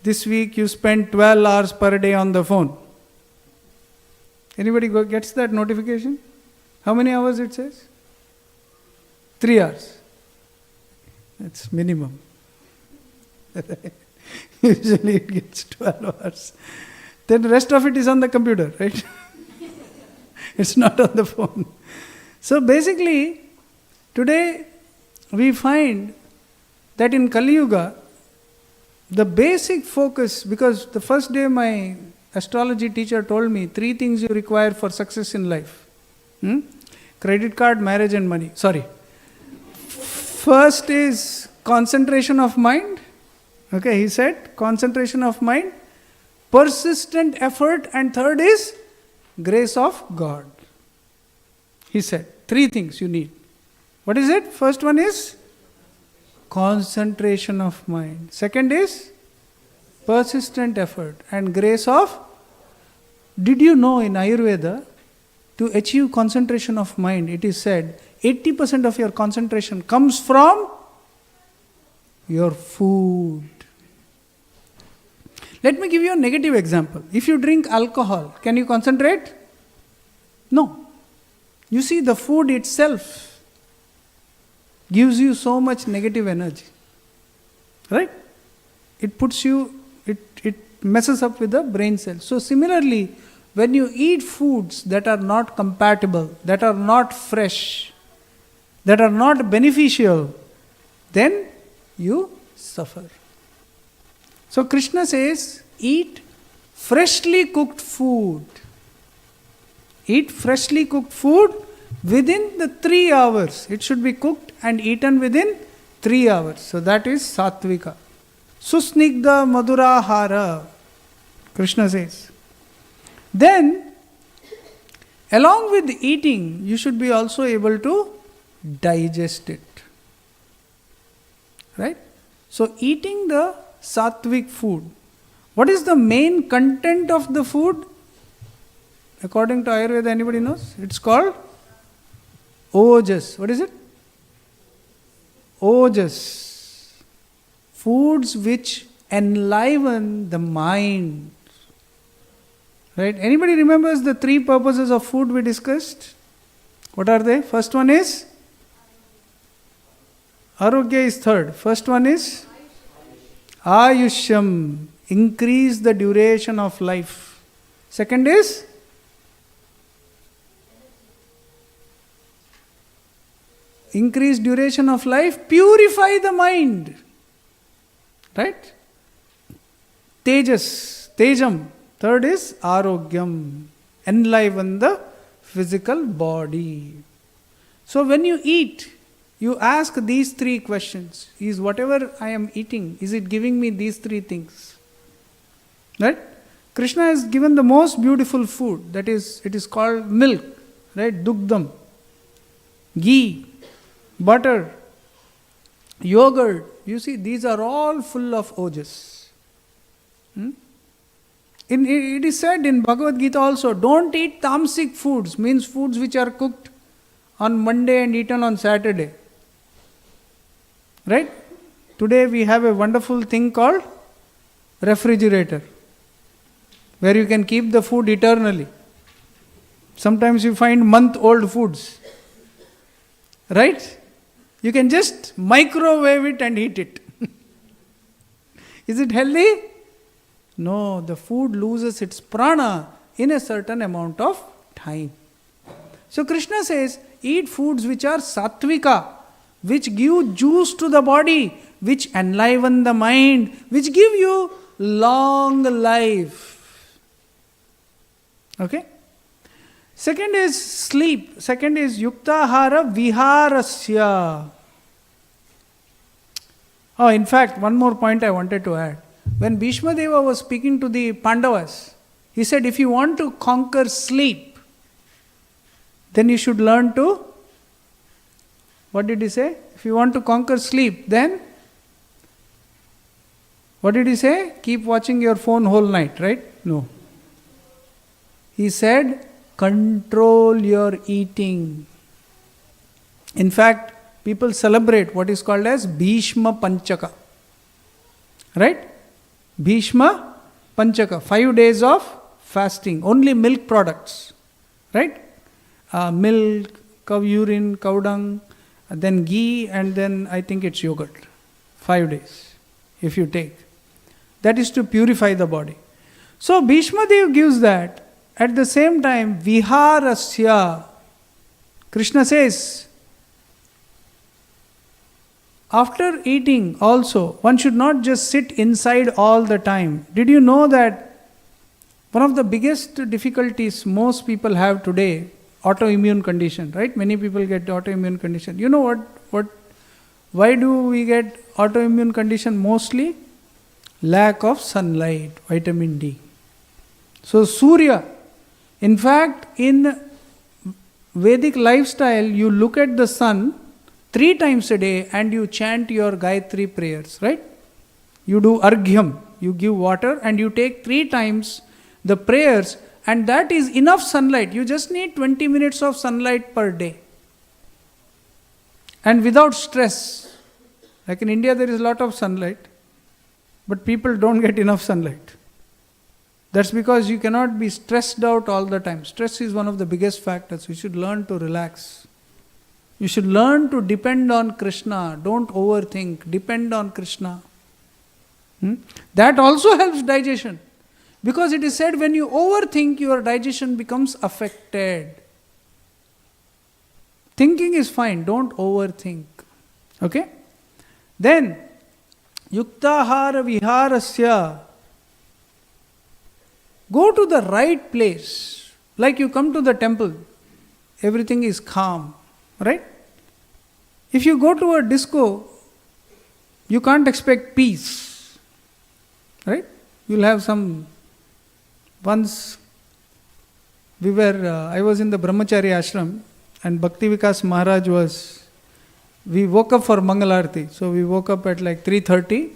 Speaker 2: This week you spent 12 hours per day on the phone. Anybody gets that notification? How many hours it says? 3 hours. That's minimum. Usually it gets 12 hours. Then the rest of it is on the computer, right? It's not on the phone. So basically, today we find that in Kali Yuga, the basic focus, because the first day my astrology teacher told me 3 things you require for success in life. Credit card, marriage and money. Sorry. First is concentration of mind. Okay, he said concentration of mind, persistent effort, and third is grace of God. He said 3 things you need. What is it? First one is concentration of mind. Second is persistent effort and grace of. Did you know in Ayurveda, to achieve concentration of mind, it is said 80% of your concentration comes from your food. Let me give you a negative example. If you drink alcohol, can you concentrate? No. You see, the food itself gives you so much negative energy. Right? It puts you, it messes up with the brain cells. So similarly, when you eat foods that are not compatible, that are not fresh, that are not beneficial, then you suffer. So Krishna says, eat freshly cooked food. Eat freshly cooked food within the 3 hours. It should be cooked and eaten within 3 hours. So that is sattvika. Susnigdha madurahara, Krishna says. Then, along with eating, you should be also able to digest it. Right? So eating the sattvic food. What is the main content of the food? According to Ayurveda, anybody knows? It's called ojas. What is it? Ojas. Foods which enliven the mind. Right? Anybody remembers the 3 purposes of food we discussed? What are they? First one is Arogya is third. First one is Ayushyam, increase the duration of life. Second is increase duration of life, purify the mind. Right? Tejam. Third is Arogyam, enliven the physical body. So when you eat, you ask these 3 questions. Is whatever I am eating, is it giving me these 3 things? Right? Krishna has given the most beautiful food. That is, it is called milk. Right? Dugdam. Ghee. Butter. Yogurt. You see, these are all full of ojas. It is said in Bhagavad Gita also, don't eat tamasic foods, means foods which are cooked on Monday and eaten on Saturday. Right? Today we have a wonderful thing called refrigerator. where you can keep the food eternally. Sometimes you find month-old foods. Right? You can just microwave it and eat it. Is it healthy? No, the food loses its prana in a certain amount of time. So Krishna says, eat foods which are sattvika, which give juice to the body, which enliven the mind, which give you long life. Okay? Second is sleep. Second is yuktahara viharasya. Oh, in fact, one more point I wanted to add. When Bhishma Deva was speaking to the Pandavas, he said, if you want to conquer sleep, then you should learn to, what did he say? If you want to conquer sleep, then, what did he say? Keep watching your phone whole night, right? No. He said, control your eating. In fact, people celebrate what is called as Bhishma Panchaka. Right? Bhishma Panchaka, 5 days of fasting, only milk products. Right? Milk, cow urine, cow dung, then ghee, and then I think it's yogurt. 5 days, if you take. That is to purify the body. So Bhishma Dev gives that. At the same time, viharasya, Krishna says, after eating also, one should not just sit inside all the time. Did you know that one of the biggest difficulties most people have today, autoimmune condition, right? Many people get autoimmune condition. You know why do we get autoimmune condition mostly? Lack of sunlight, vitamin D. So Surya, in fact, in Vedic lifestyle, you look at the sun 3 times a day and you chant your Gayatri prayers, right? You do arghyam, you give water and you take 3 times the prayers, and that is enough sunlight. You just need 20 minutes of sunlight per day. And without stress. Like in India, there is a lot of sunlight, but people don't get enough sunlight. That's because you cannot be stressed out all the time. Stress is one of the biggest factors. You should learn to relax. You should learn to depend on Krishna. Don't overthink. Depend on Krishna. That also helps digestion. Because it is said when you overthink, your digestion becomes affected. Thinking is fine. Don't overthink. Okay? Then, yuktahara viharasya. Go to the right place. Like you come to the temple, everything is calm, right? If you go to a disco, you can't expect peace, right? You'll have some. Once I was in the Brahmachari ashram, and Bhakti Vikas Maharaj we woke up for Mangalarti. So we woke up at like 3:30,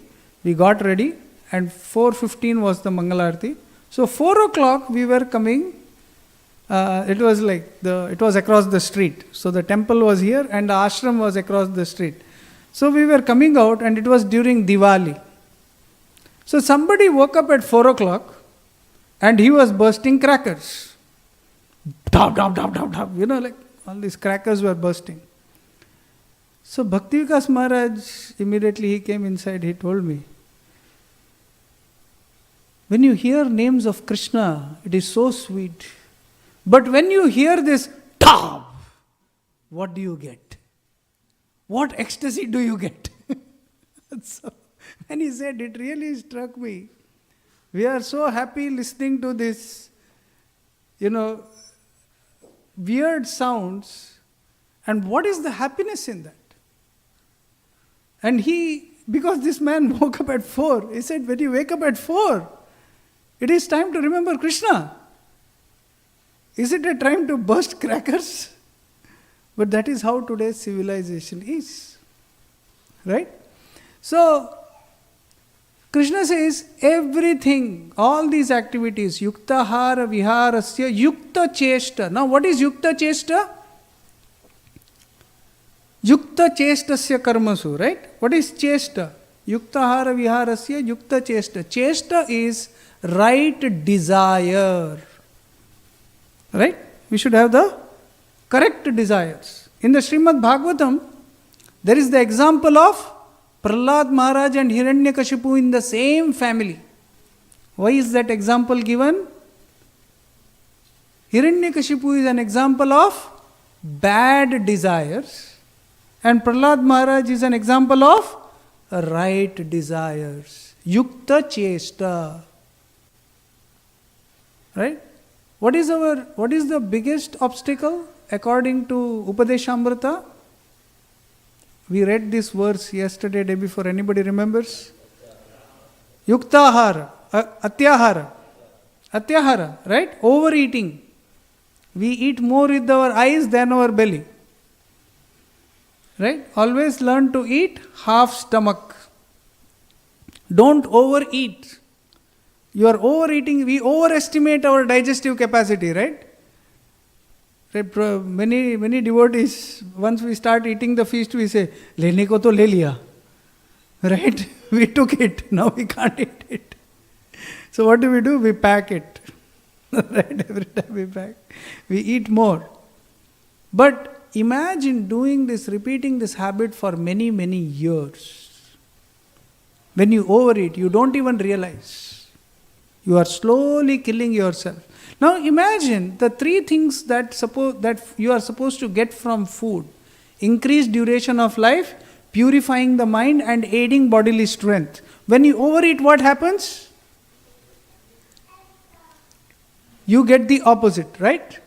Speaker 2: we got ready, and 4:15 was the Mangalarti. So 4 o'clock we were coming, it was across the street. So the temple was here and the ashram was across the street. So we were coming out and it was during Diwali. So somebody woke up at 4 o'clock and he was bursting crackers. Dab, dab, dab, dab, dab. Like all these crackers were bursting. So Bhakti Vikas Maharaj, immediately he came inside, he told me, when you hear names of Krishna, it is so sweet. But when you hear this, Dab, what do you get? What ecstasy do you get? So, and he said, it really struck me. We are so happy listening to this, weird sounds. And what is the happiness in that? And because this man woke up at 4, he said, when you wake up at 4, it is time to remember Krishna. Is it a time to burst crackers? But that is how today's civilization is. Right? So, Krishna says, everything, all these activities, yuktahara viharasya, yukta cheshta. Now, what is yukta cheshta? Yukta chestasya karmasu, right? What is cheshta? Yuktahara viharasya, yukta cheshta. Cheshta is right desire. Right? We should have the correct desires. In the Srimad Bhagavatam, there is the example of Prahlad Maharaj and Hiranyakashipu in the same family. Why is that example given? Hiranyakashipu is an example of bad desires, and Prahlad Maharaj is an example of right desires. Yukta chesta. Right? What is the biggest obstacle according to Upadeshamrita? We read this verse yesterday, day before. Anybody remembers? Yuktahara, atyahara. Atyahara, right? Overeating. We eat more with our eyes than our belly. Right? Always learn to eat half stomach. Don't overeat. You are overeating, we overestimate our digestive capacity, right? Many devotees, once we start eating the feast, we say, lene ko to le liya. Right? We took it, now we can't eat it. So what do? We pack it. Right? Every time we pack, we eat more. But imagine doing this, repeating this habit for many, many years. When you overeat, you don't even realize. You are slowly killing yourself. Now imagine the three things that you are supposed to get from food. Increased duration of life, purifying the mind, and aiding bodily strength. When you overeat, what happens? You get the opposite, right?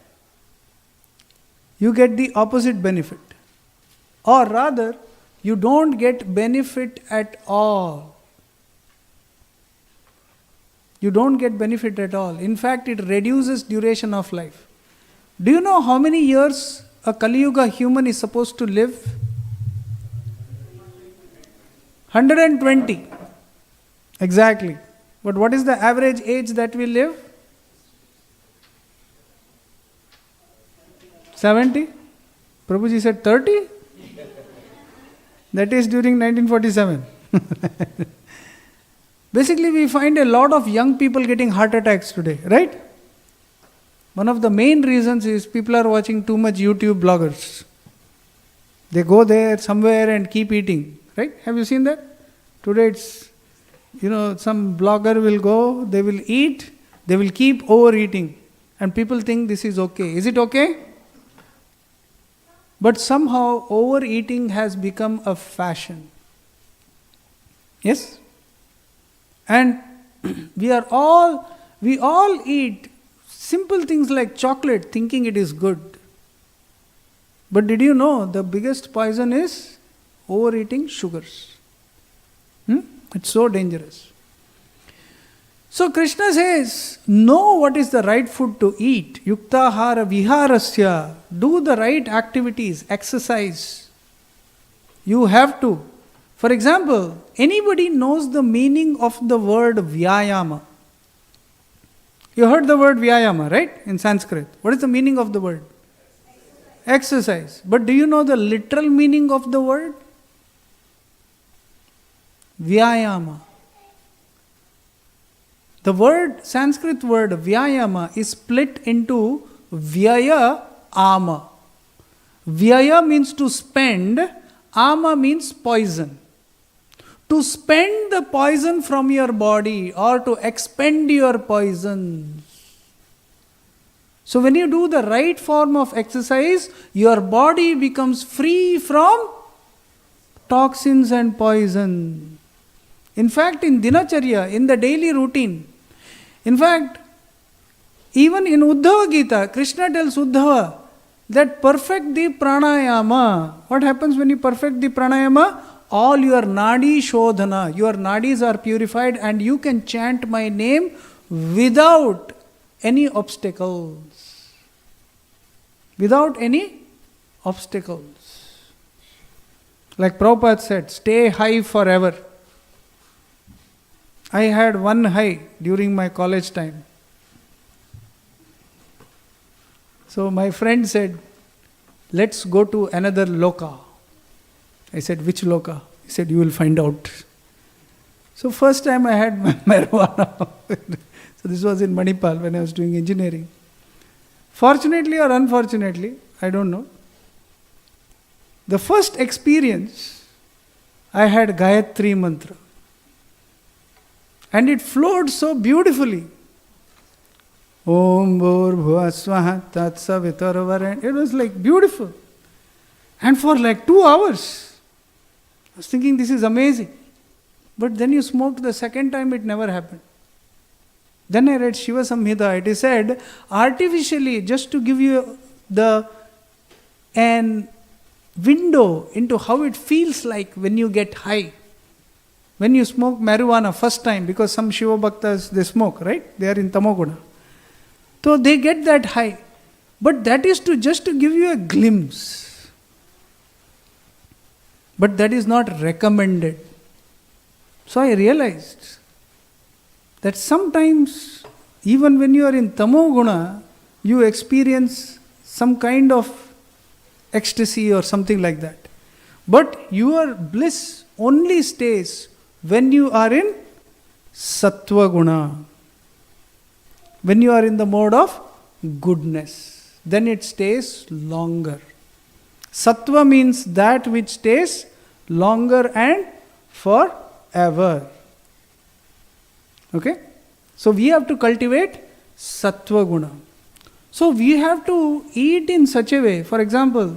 Speaker 2: You get the opposite benefit. Or rather, you don't get benefit at all. You don't get benefit at all. In fact, it reduces duration of life. Do you know how many years a Kali Yuga human is supposed to live? 120. Exactly. But what is the average age that we live? 70? Prabhuji said 30? That is during 1947. Basically, we find a lot of young people getting heart attacks today, right? One of the main reasons is people are watching too much YouTube bloggers. They go there somewhere and keep eating, right? Have you seen that? Today it's, some blogger will go, they will eat, they will keep overeating. And people think this is okay. Is it okay? But somehow overeating has become a fashion. Yes? And we all eat simple things like chocolate thinking it is good. But did you know the biggest poison is overeating sugars? It's so dangerous. So Krishna says, know what is the right food to eat. Yuktahara viharasya. Do the right activities, exercise. You have to. For example, anybody knows the meaning of the word vyayama? You heard the word vyayama, right? In Sanskrit. What is the meaning of the word? Exercise. But do you know the literal meaning of the word? Vyayama. The Sanskrit word vyayama is split into vyaya, ama. Vyaya means to spend, ama means poison. To spend the poison from your body or to expend your poisons. So when you do the right form of exercise, your body becomes free from toxins and poison. In fact, in Dinacharya, in the daily routine, in fact, even in Uddhava Gita, Krishna tells Uddhava that perfect the pranayama. What happens when you perfect the pranayama? All your nadi shodhana, your nadis are purified and you can chant my name without any obstacles. Without any obstacles. Like Prabhupada said, stay high forever. I had one high during my college time. So my friend said, let's go to another loka. I said, which loka? He said, you will find out. So first time I had marijuana. So this was in Manipal when I was doing engineering. Fortunately or unfortunately, I don't know. The first experience, I had Gayatri Mantra. And it flowed so beautifully. Om Bhur Bhuva Swaha Tat Savitarvarenyam. It was like beautiful. And for like 2 hours, I was thinking this is amazing. But then you smoked the second time, it never happened. Then I read Shiva Samhita. It is said, artificially, just to give you an window into how it feels like when you get high. When you smoke marijuana first time, because some Shiva Bhaktas, they smoke, right? They are in Tamoguna. So they get that high. But that is just to give you a glimpse. But that is not recommended. So I realized that sometimes, even when you are in Tamoguna, you experience some kind of ecstasy or something like that. But your bliss only stays when you are in Sattva Guna. When you are in the mode of goodness, then it stays longer. Sattva means that which stays longer and forever. Okay? So we have to cultivate Sattva Guna. So we have to eat in such a way. For example,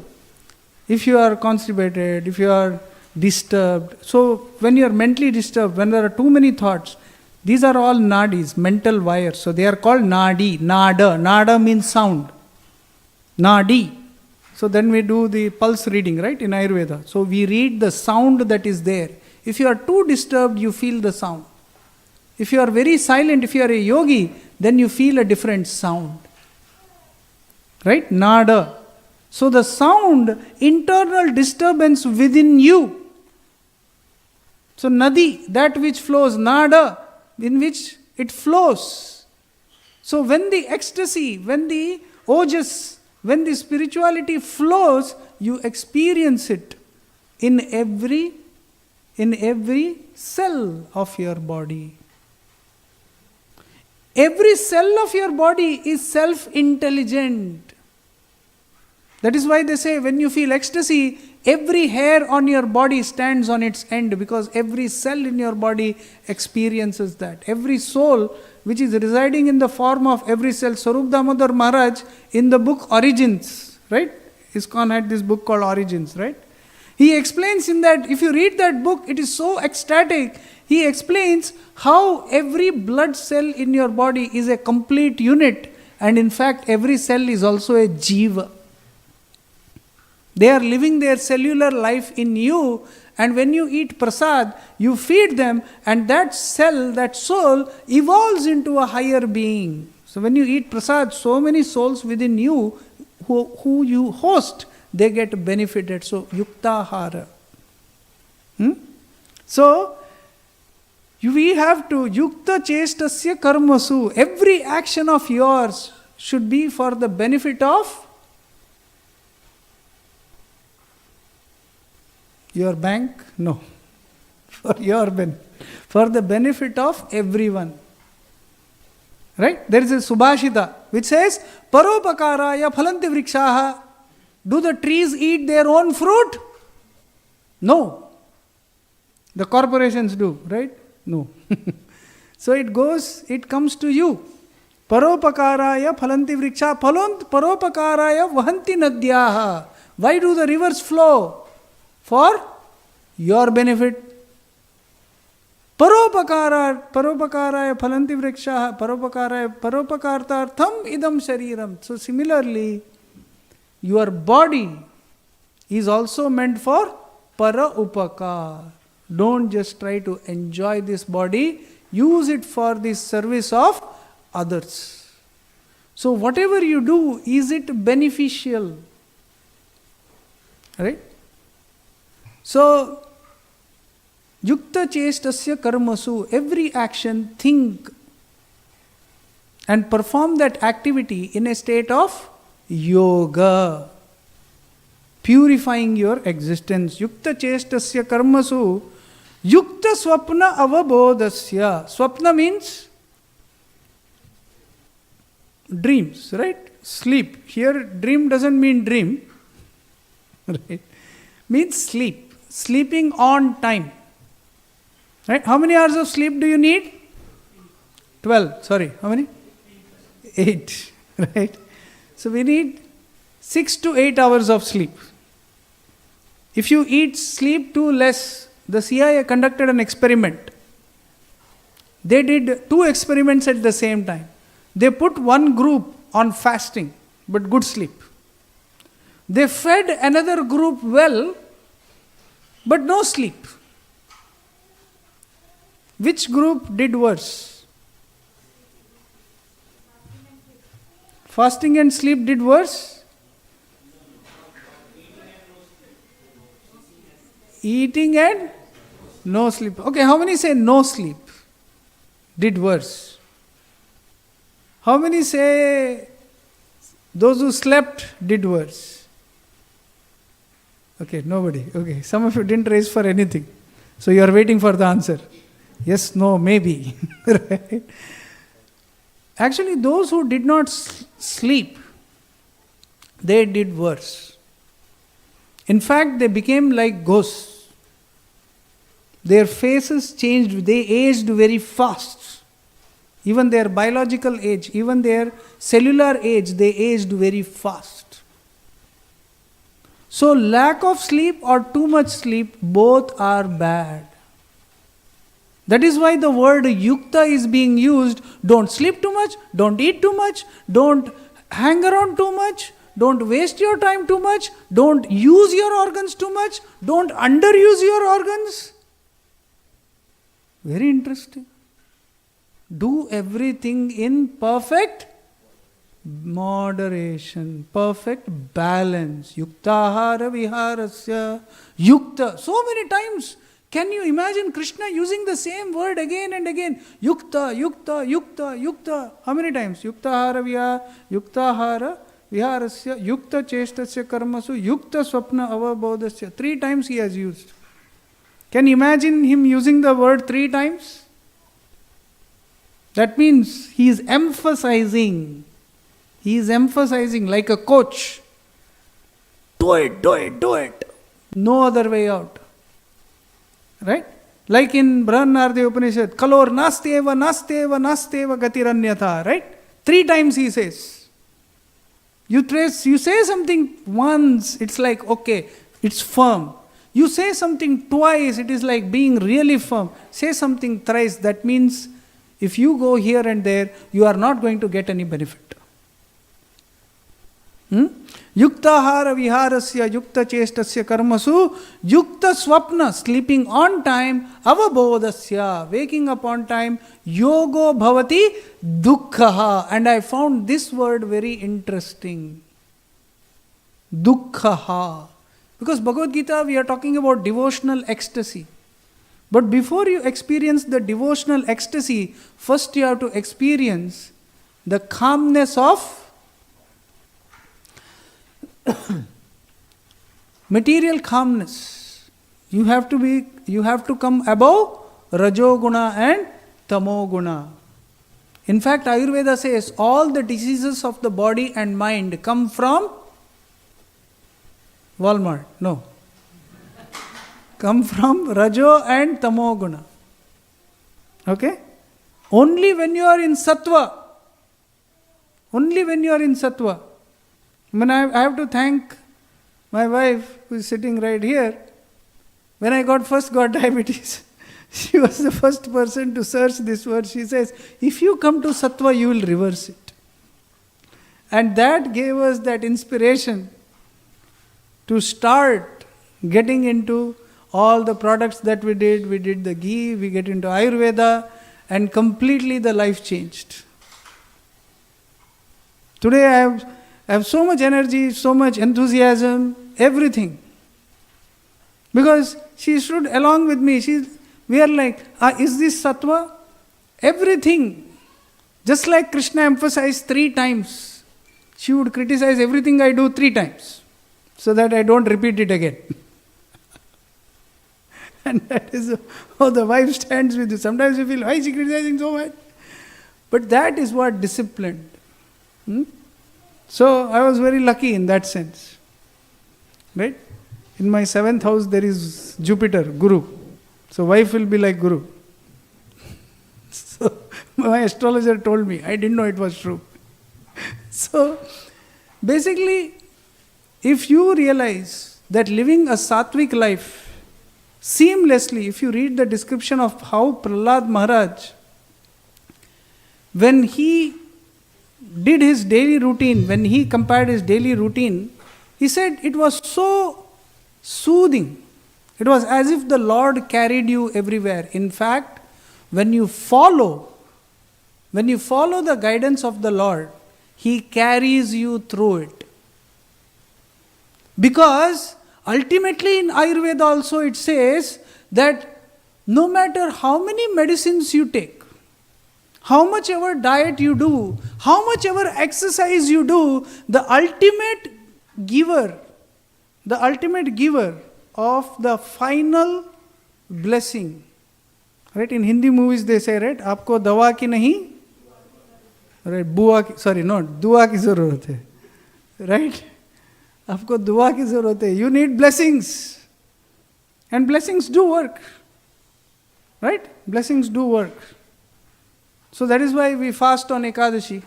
Speaker 2: if you are constipated, if you are disturbed. So when you are mentally disturbed, when there are too many thoughts, these are all nadis, mental wires. So they are called nadi, nada. Nada means sound. Nadi. So then we do the pulse reading, right, in Ayurveda. So we read the sound that is there. If you are too disturbed, you feel the sound. If you are very silent, if you are a yogi, then you feel a different sound. Right? Nada. So the sound, internal disturbance within you. So nadi, that which flows, nada, in which it flows. So when the ecstasy, when the ojas, when the spirituality flows, you experience it in every cell of your body. Every cell of your body is self-intelligent. That is why they say when you feel ecstasy, every hair on your body stands on its end, because every cell in your body experiences that. Every soul which is residing in the form of every cell. Swarup Damodar Maharaj in the book Origins, right? ISKCON had this book called Origins, right? He explains in that, if you read that book, it is so ecstatic. He explains how every blood cell in your body is a complete unit, and in fact every cell is also a jiva. They are living their cellular life in you, and when you eat prasad, you feed them, and that cell, that soul, evolves into a higher being. So when you eat prasad, so many souls within you who you host, they get benefited. So yuktahara. So we have to yukta chestasya karmasu. Every action of yours should be for the benefit of your bank? No. For the benefit of everyone. Right? There is a Subhashita which says, Paropakaraya phalanti vrikshaha. Do the trees eat their own fruit? No. The corporations do, right? No. So it comes to you. Paropakaraya phalanti vriksha. Paropakaraya vahanti nadyaha. Why do the rivers flow? For your benefit. Paropakaraya phalanti vriksha. Paropakartartham idam shariram. So similarly, your body is also meant for para upakar. Don't just try to enjoy this body. Use it for the service of others. So whatever you do, is it beneficial? Right? So, yukta chestasya karmasu, every action, think and perform that activity in a state of yoga, purifying your existence. Yukta chestasya karmasu Yukta swapna avabodhasya. Swapna means dreams, right? Sleep. Here, dream doesn't mean dream. Right? Means sleep. Sleeping on time. Right? How many hours of sleep do you need? 12. Sorry, how many? 8. Right? So we need 6 to 8 hours of sleep. If you sleep too less, the CIA conducted an experiment. They did 2 experiments at the same time. They put one group on fasting, but good sleep. They fed another group well, but no sleep. Which group did worse? Fasting and sleep did worse? Eating and no sleep. Okay, how many say no sleep did worse? How many say those who slept did worse? Okay, nobody. Okay, some of you didn't raise for anything. So you are waiting for the answer. Yes, no, maybe. Right? Actually, those who did not sleep, they did worse. In fact, they became like ghosts. Their faces changed, they aged very fast. Even their biological age, even their cellular age, they aged very fast. So, lack of sleep or too much sleep, both are bad. That is why the word yukta is being used. Don't sleep too much, don't eat too much, don't hang around too much, don't waste your time too much, don't use your organs too much, don't underuse your organs. Very interesting. Do everything in perfect moderation, perfect balance. Yuktahara viharasya. Yukta. So many times. Can you imagine Krishna using the same word again and again? Yukta, yukta, yukta, yukta. How many times? Yuktahara viharasya, yukta chestasya karmasu, yukta swapna avabodhasya. 3 times he has used. Can you imagine him using the word 3 times? That means he is emphasizing. He is emphasizing like a coach. Do it, do it, do it. No other way out. Right? Like in Brahmanardi Upanishad, Kalor nasteva, nasteva, nasteva gatiranyatha. Right? 3 times he says. You say something once, it's like, okay, it's firm. You say something twice, it is like being really firm. Say something thrice, that means if you go here and there, you are not going to get any benefit. Yuktahara viharasya yukta chestasya karmasu yukta swapna, sleeping on time, avabodhasya, waking up on time, yogo bhavati dukkhaha. And I found this word very interesting. Dukkhaha. Because Bhagavad Gita, we are talking about devotional ecstasy. But before you experience the devotional ecstasy, first you have to experience the calmness of material calmness. You have to come above Rajoguna and Tamoguna. In fact, Ayurveda says all the diseases of the body and mind come from Walmart. No. Come from Rajo and Tamoguna. Okay? Only when you are in Sattva. Only when you are in Sattva. When I have to thank my wife who is sitting right here. When I first got diabetes, she was the first person to search this word. She says, if you come to Sattva, you will reverse it. And that gave us that inspiration to start getting into all the products that we did. We did the ghee, we get into Ayurveda, and completely the life changed. Today I have so much energy, so much enthusiasm, everything. Because she stood along with me. We are like, is this Sattva? Everything. Just like Krishna emphasized 3 times. She would criticize everything I do 3 times. So that I don't repeat it again. And that is how the wife stands with you. Sometimes you feel, why is she criticizing so much? But that is what disciplined. So I was very lucky in that sense. Right? In my 7th house there is Jupiter, Guru. So wife will be like Guru. So my astrologer told me, I didn't know it was true. So basically, if you realize that living a sattvic life seamlessly, if you read the description of how Prahlad Maharaj, when he did his daily routine, when he compared his daily routine, he said it was so soothing. It was as if the Lord carried you everywhere. In fact, when you follow the guidance of the Lord, He carries you through it. Because ultimately in Ayurveda also it says that no matter how many medicines you take, how much ever diet you do, how much ever exercise you do, the ultimate giver of the final blessing. Right? In Hindi movies they say, right, आपको दवा की नहीं, right, बुआ की, sorry, no, दुआ की ज़रूरत है. Right? आपको दुआ की ज़रूरत है. You need blessings. And blessings do work. Right? Blessings do work. So that is why we fast on Ekadashi.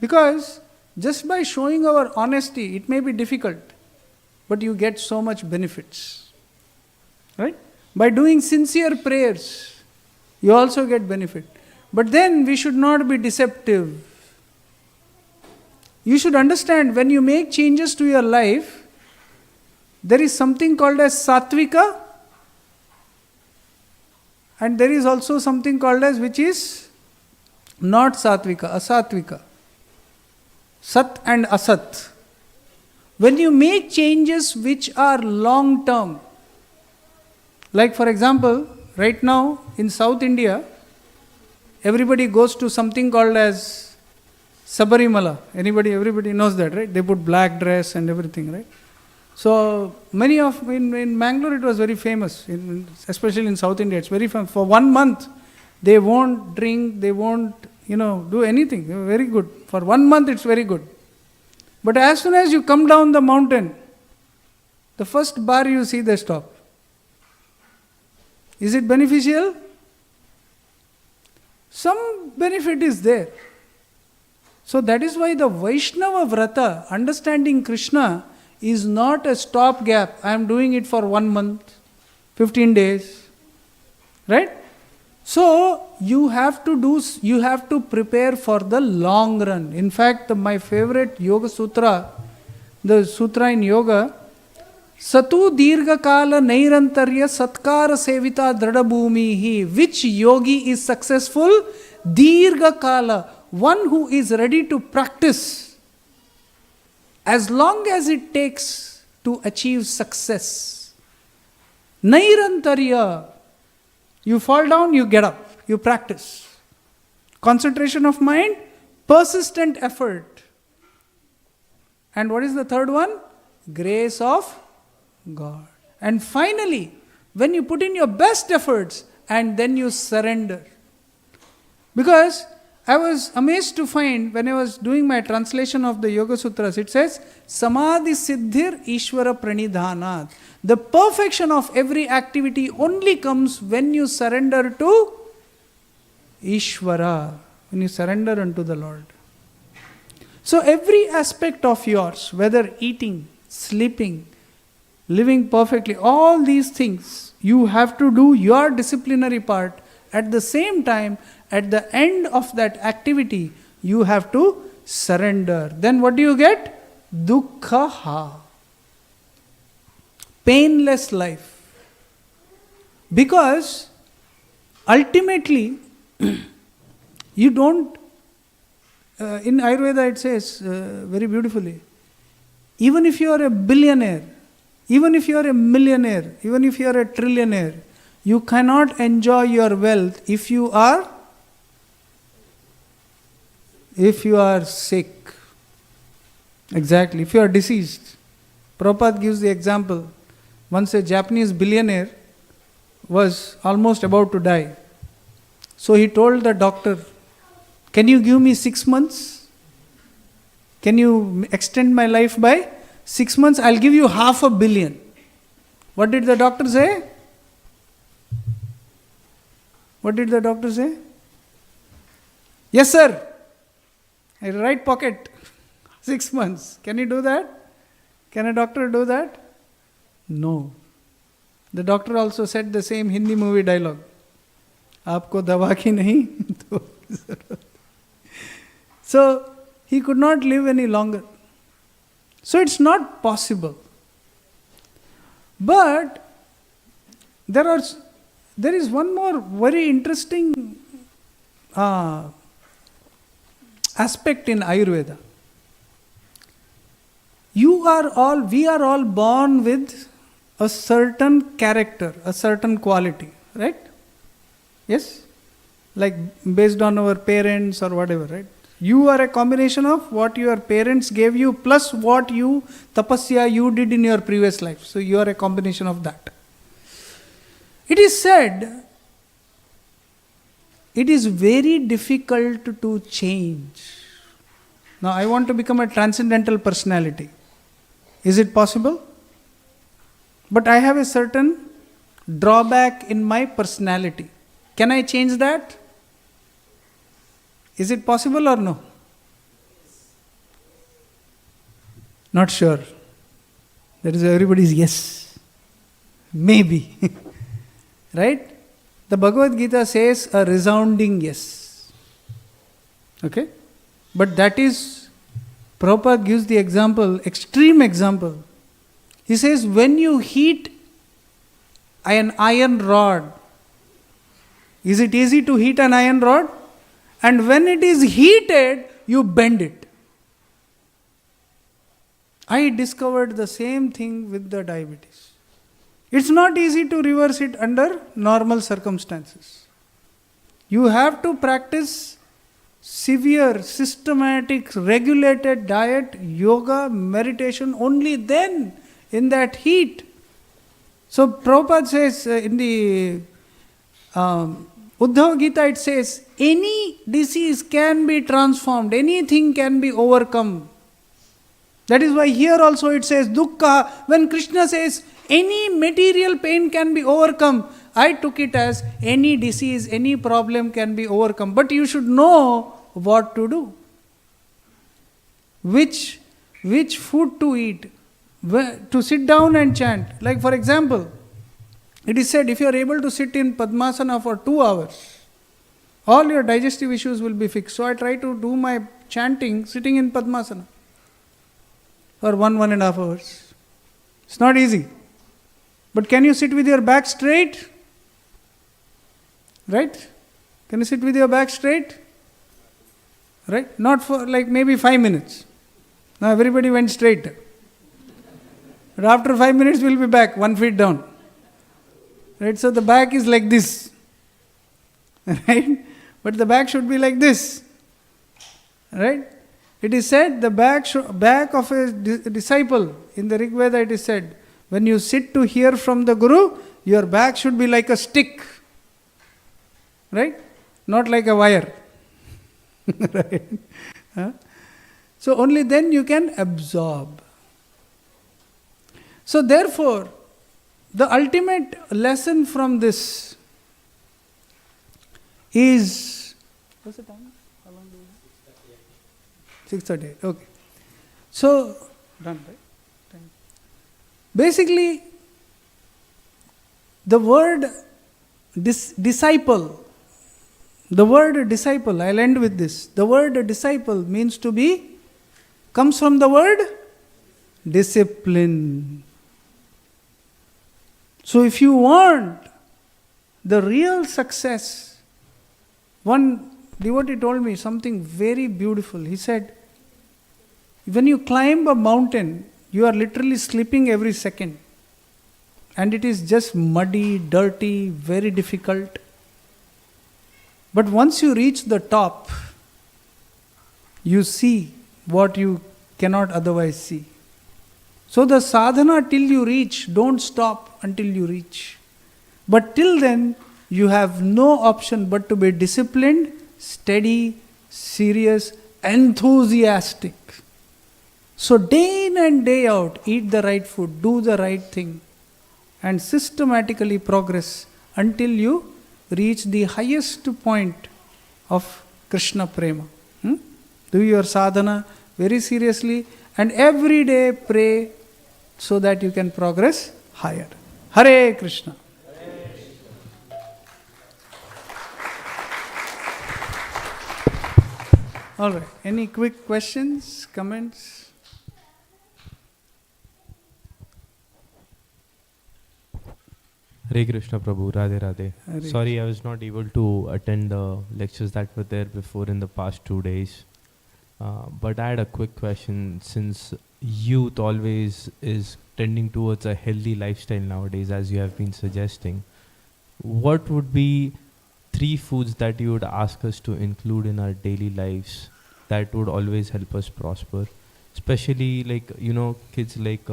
Speaker 2: Because just by showing our honesty, it may be difficult, but you get so much benefits. Right? By doing sincere prayers, you also get benefit. But then we should not be deceptive. You should understand, when you make changes to your life, there is something called as sattvika, and there is also something called as, which is not sattvika, asattvika. Sat and asat. When you make changes which are long term, like for example, right now in South India, everybody goes to something called as Sabarimala. Everybody knows that, right? They put black dress and everything, right? So many of, in Mangalore it was very famous, especially in South India, it's very famous. For 1 month, they won't drink, they won't, do anything. They were very good. For 1 month it's very good. But as soon as you come down the mountain, the first bar you see, they stop. Is it beneficial? Some benefit is there. So that is why the Vaishnava Vrata, understanding Krishna, is not a stopgap. I am doing it for 1 month, 15 days. Right? So you have to prepare for the long run. In fact, my favorite Yoga Sutra, the Sutra in Yoga, Satu Dirgha Kala Nairantarya Satkara Sevita Dradabhumihi. Which yogi is successful? Dirgha Kala. One who is ready to practice as long as it takes to achieve success. Nairantarya. You fall down, you get up. You practice. Concentration of mind, persistent effort. And what is the third one? Grace of God. And finally, when you put in your best efforts and then you surrender. Because I was amazed to find when I was doing my translation of the Yoga Sutras, it says, Samadhi Siddhir Ishvara Pranidhanat. The perfection of every activity only comes when you surrender to Ishvara, when you surrender unto the Lord. So every aspect of yours, whether eating, sleeping, living perfectly, all these things, you have to do your disciplinary part. At the same time, at the end of that activity, you have to surrender. Then what do you get? Dukkha. Painless life. Because ultimately, you don't, in Ayurveda it says very beautifully, even if you are a billionaire, even if you are a millionaire, even if you are a trillionaire, you cannot enjoy your wealth if you are sick. Exactly, if you are deceased. Prabhupada gives the example Once a Japanese billionaire was almost about to die. So he told the doctor, "Can you give me 6 months? Can you extend my life by 6 months? I'll give you $500 million." What did the doctor say? What did the doctor say? "Yes, sir. I right pocket. 6 months. Can you do that? Can a doctor do that?" No. The doctor also said the same Hindi movie dialogue. "Aapko dawa ki nahi." So, he could not live any longer. So, it's not possible. But, there is one more very interesting aspect in Ayurveda. We are all born with a certain character, a certain quality, right? Yes? Like based on our parents or whatever, right? You are a combination of what your parents gave you plus what tapasya you did in your previous life. So you are a combination of that. It is said, it is very difficult to change. Now I want to become a transcendental personality. Is it possible? But I have a certain drawback in my personality. Can I change that? Is it possible or no? Not sure. That is everybody's yes. Maybe. Right? The Bhagavad Gita says a resounding yes. Okay? But that is, Prabhupada gives the example, extreme example. He says, when you heat an iron rod, is it easy to heat an iron rod? And when it is heated, you bend it. I discovered the same thing with the diabetes. It's not easy to reverse it under normal circumstances. You have to practice severe, systematic, regulated diet, yoga, meditation, only then in that heat. So Prabhupada says in the Uddhava Gita, it says, any disease can be transformed, anything can be overcome. That is why here also it says dukkha. When Krishna says any material pain can be overcome, I took it as any disease, any problem can be overcome. But you should know what to do. Which food to eat. To sit down and chant. Like for example, it is said if you are able to sit in Padmasana for 2 hours, all your digestive issues will be fixed. So I try to do my chanting sitting in Padmasana for 1.5 hours. It's not easy. But can you sit with your back straight? Right? Can you sit with your back straight? Right? Not for like maybe 5 minutes. Now everybody went straight. But after 5 minutes we'll be back, 1 feet down. Right? So the back is like this. Right? But the back should be like this. Right? It is said the back of a disciple, in the Rig Veda it is said, when you sit to hear from the Guru, your back should be like a stick. Right? Not like a wire. Right? Huh? So only then you can absorb. So therefore, the ultimate lesson from this is, what's the time? How long do we have? 6:30. Okay. So, done, right? Time. Basically, the word disciple, I'll end with this. The word disciple means comes from the word discipline. So if you want the real success, one devotee told me something very beautiful. He said, when you climb a mountain, you are literally slipping every second. And it is just muddy, dirty, very difficult. But once you reach the top, you see what you cannot otherwise see. So the sadhana till you reach, don't stop until you reach. But till then, you have no option but to be disciplined, steady, serious, enthusiastic. So day in and day out, eat the right food, do the right thing, and systematically progress until you reach the highest point of Krishna Prema. Do your sadhana very seriously and every day pray so that you can progress higher. Hare Krishna. All right. Any quick questions, comments?
Speaker 6: Hare Krishna Prabhu, Radhe Radhe.
Speaker 2: Hare
Speaker 6: Sorry, I was not able to attend the lectures that were there before in the past 2 days. But I had a quick question. Since youth always is tending towards a healthy lifestyle nowadays, as you have been suggesting, what would be 3 foods that you would ask us to include in our daily lives that would always help us prosper? Especially like, kids like,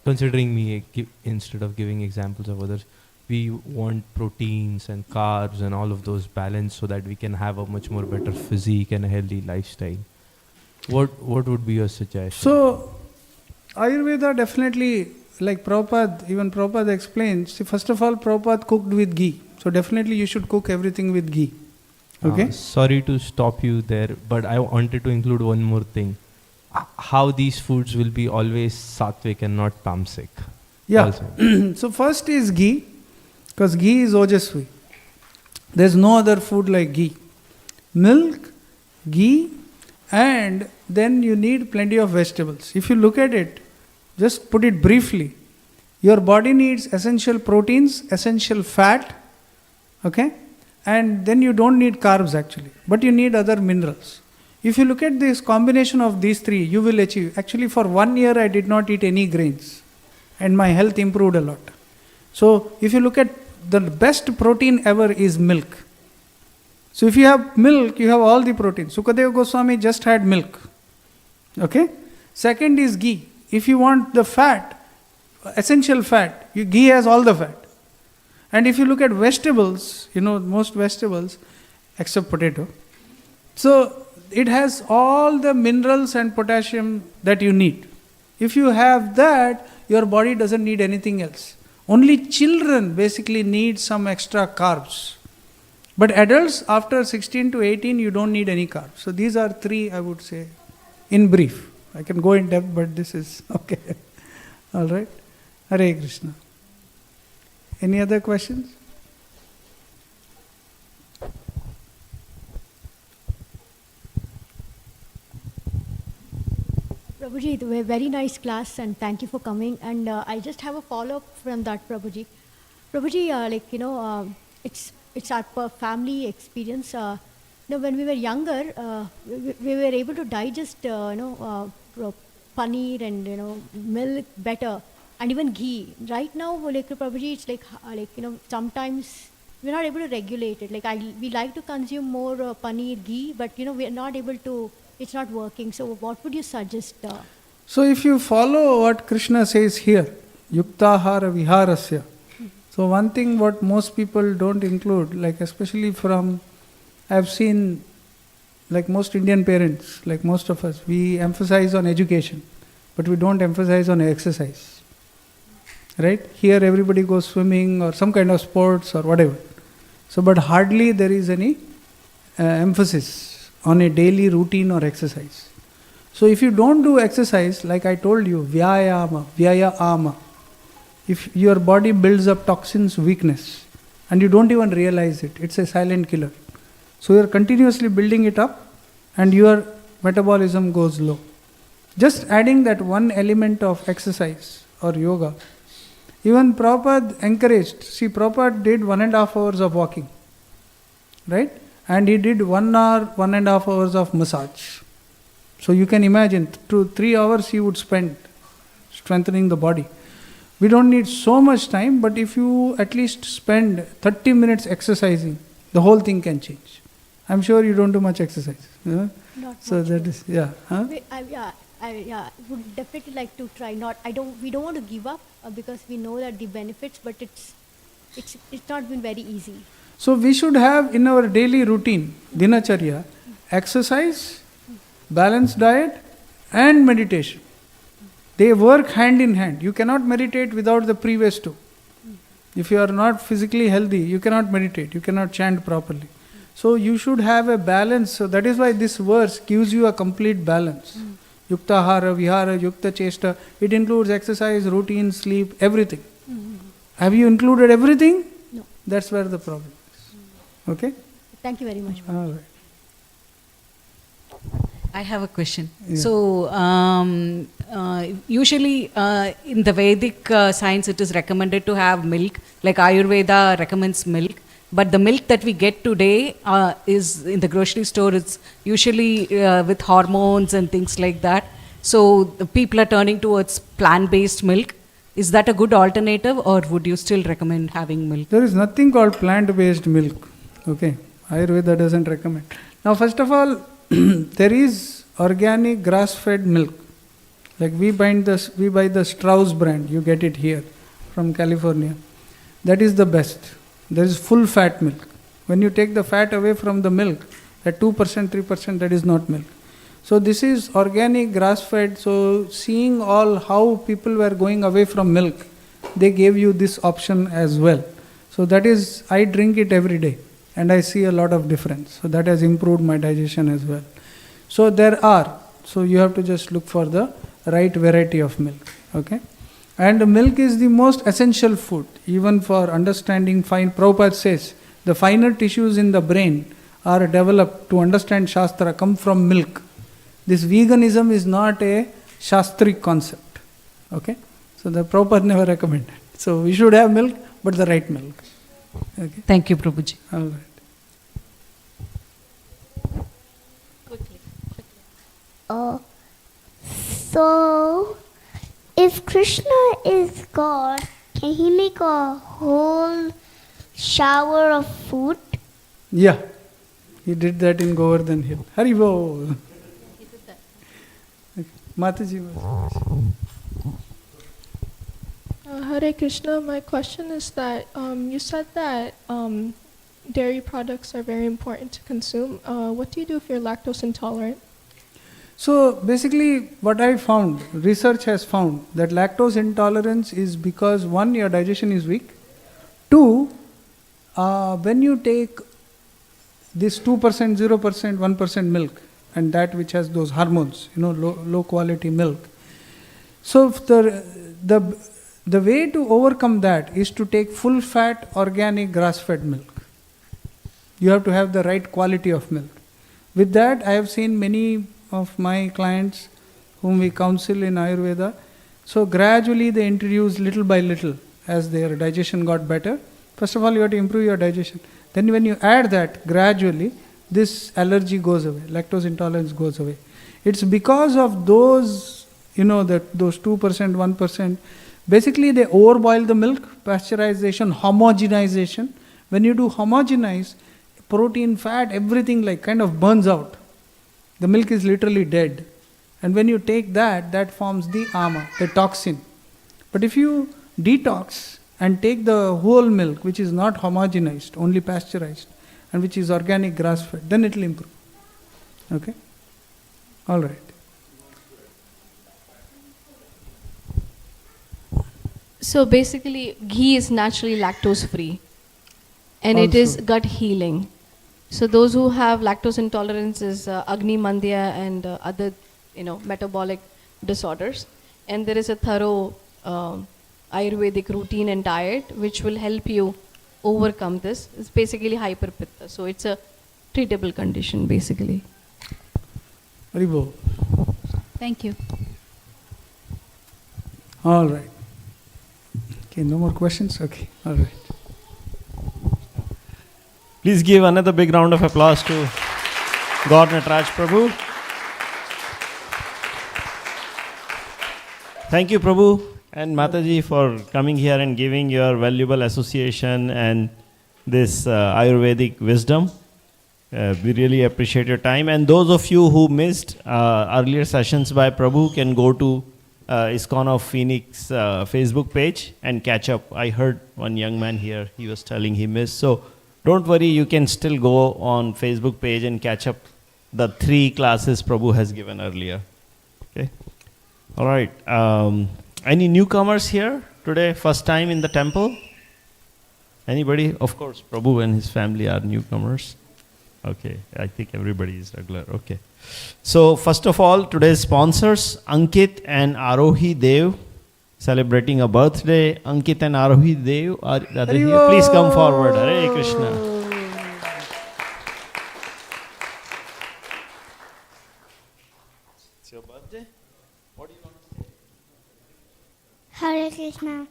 Speaker 6: considering me, instead of giving examples of others, we want proteins and carbs and all of those balanced so that we can have a much more better physique and a healthy lifestyle. What would be your suggestion?
Speaker 2: So, Ayurveda definitely, like Prabhupada, even Prabhupada explains, see, first of all, Prabhupada cooked with ghee. So definitely you should cook everything with ghee. Okay?
Speaker 6: Sorry to stop you there, but I wanted to include one more thing. How these foods will be always sattvic and not tamasic.
Speaker 2: Yeah. So first is ghee, because ghee is ojasvi. There's no other food like ghee. Milk, ghee, and then you need plenty of vegetables. If you look at it, just put it briefly. Your body needs essential proteins, essential fat, okay? And then you don't need carbs actually, but you need other minerals. If you look at this combination of these 3, you will achieve. Actually, for 1 year I did not eat any grains and my health improved a lot. So if you look at the best protein ever is milk. So if you have milk, you have all the protein. Sukadeva Goswami just had milk. Okay? Second is ghee. If you want the fat, essential fat, ghee has all the fat. And if you look at vegetables, most vegetables, except potato. So it has all the minerals and potassium that you need. If you have that, your body doesn't need anything else. Only children basically need some extra carbs. But adults after 16 to 18, you don't need any carbs. So these are 3, I would say, in brief. I can go in depth, but this is okay. All right. Hare Krishna. Any other questions?
Speaker 7: Prabhuji, it was a very nice class and thank you for coming. And I just have a follow-up from that, Prabhuji. Prabhuji, it's our family experience. When we were younger, we were able to digest, paneer and milk better, and even ghee. Right now, Prabhuji, it's sometimes we're not able to regulate it. We like to consume more paneer, ghee, but we're not able to. It's not working. So, what would you suggest?
Speaker 2: So, if you follow what Krishna says here, yuktahara viharasya. So, one thing what most people don't include, especially I've seen, most Indian parents, like most of us, we emphasize on education, but we don't emphasize on exercise. Right? Here everybody goes swimming or some kind of sports or whatever. So, but hardly there is any emphasis on a daily routine or exercise. So if you don't do exercise, like I told you, vyayama, if your body builds up toxins, weakness, and you don't even realize it, it's a silent killer. So you're continuously building it up and your metabolism goes low. Just adding that one element of exercise or yoga. Even Prabhupada encouraged, Prabhupada did 1.5 hours of walking, right? And he did 1 hour, 1.5 hours of massage. So you can imagine, 3 hours he would spend strengthening the body. We don't need so much time, but if you at least spend 30 minutes exercising, the whole thing can change. I'm sure you don't do much exercise.
Speaker 7: Not
Speaker 2: so
Speaker 7: much.
Speaker 2: that is, yeah. Huh?
Speaker 7: would definitely like to try. We don't want to give up because we know that the benefits, but it's not been very easy.
Speaker 2: So we should have in our daily routine, dinacharya, exercise, balanced diet, and meditation. They work hand in hand. You cannot meditate without the previous two. If you are not physically healthy, you cannot meditate, you cannot chant properly. So you should have a balance. So that is why this verse gives you a complete balance. Yukta hara, vihara, yukta chesta. It includes exercise, routine, sleep, everything. Have you included everything?
Speaker 7: No.
Speaker 2: That's where the problem is. Okay?
Speaker 7: Thank you very much.
Speaker 2: All right.
Speaker 8: I have a question.
Speaker 2: Yeah.
Speaker 8: So, usually in the Vedic science, it is recommended to have milk, like Ayurveda recommends milk. But the milk that we get today is in the grocery store, it's usually with hormones and things like that. So, the people are turning towards plant-based milk. Is that a good alternative, or would you still recommend having milk?
Speaker 2: There is nothing called plant-based milk. Okay? Ayurveda doesn't recommend. Now, first of all, there is organic grass-fed milk. Like we buy the Strauss brand. You get it here from California. That is the best. There is full fat milk. When you take the fat away from the milk, that 2%, 3%, that is not milk. So this is organic grass-fed. So seeing all how people were going away from milk, they gave you this option as well. So that is, I drink it every day. And I see a lot of difference. So that has improved my digestion as well. So there are. So you have to just look for the right variety of milk. Okay? And milk is the most essential food. Even for understanding fine, Prabhupada says, the finer tissues in the brain are developed to understand Shastra, come from milk. This veganism is not a Shastric concept. Okay? So the Prabhupada never recommended. So we should have milk, but the right milk. Okay.
Speaker 8: Thank you, Prabhuji.
Speaker 2: All right.
Speaker 9: So, if Krishna is God, can he make a whole shower of food?
Speaker 2: Yeah. He did that in Govardhan Hill. Haribo.
Speaker 7: He did that.
Speaker 2: Okay. Mataji.
Speaker 10: Hare Krishna, my question is that you said that dairy products are very important to consume. What do you do if you're lactose intolerant?
Speaker 2: So basically what I found, research has found that lactose intolerance is because 1, your digestion is weak. 2, when you take this 2%, 0%, 1% milk and that which has those hormones, low quality milk. So the way to overcome that is to take full fat organic grass-fed milk. You have to have the right quality of milk. With that, I have seen many of my clients whom we counsel in Ayurveda. So gradually they introduce little by little as their digestion got better. First of all, you have to improve your digestion. Then when you add that, gradually this allergy goes away, lactose intolerance goes away. It's because of those, those 2%, 1%. Basically they overboil the milk, pasteurization, homogenization. When you do homogenize, protein, fat, everything like kind of burns out. The milk is literally dead. And when you take that forms the ama, the toxin. But if you detox and take the whole milk, which is not homogenized, only pasteurized, and which is organic grass-fed, then it will improve. Okay? All right.
Speaker 10: So basically, ghee is naturally lactose free, and it is gut healing. So those who have lactose intolerance is Agni Mandya and other, metabolic disorders. And there is a thorough Ayurvedic routine and diet which will help you overcome this. It's basically hyperpitta. So it's a treatable condition basically.
Speaker 2: Haribo.
Speaker 3: Thank you.
Speaker 2: All right. Okay, no more questions? Okay, all right.
Speaker 5: Please give another big round of applause to GauraNataraja Prabhu. Thank you, Prabhu and Mataji, for coming here and giving your valuable association and this Ayurvedic wisdom. We really appreciate your time. And those of you who missed earlier sessions by Prabhu can go to ISKCON of Phoenix Facebook page and catch up. I heard one young man here, he was telling he missed. So don't worry, you can still go on Facebook page and catch up the 3 classes Prabhu has given earlier. Okay. All right. Any newcomers here today? First time in the temple? Anybody? Of course, Prabhu and his family are newcomers. Okay, I think everybody is regular. Okay. So first of all, today's sponsors, Ankit and Arohi Dev, celebrating a birthday. Ankit and Arohi Dev are they here? Please come forward. Hare Krishna. It's your birthday? What do you want to say?
Speaker 9: Hare Krishna.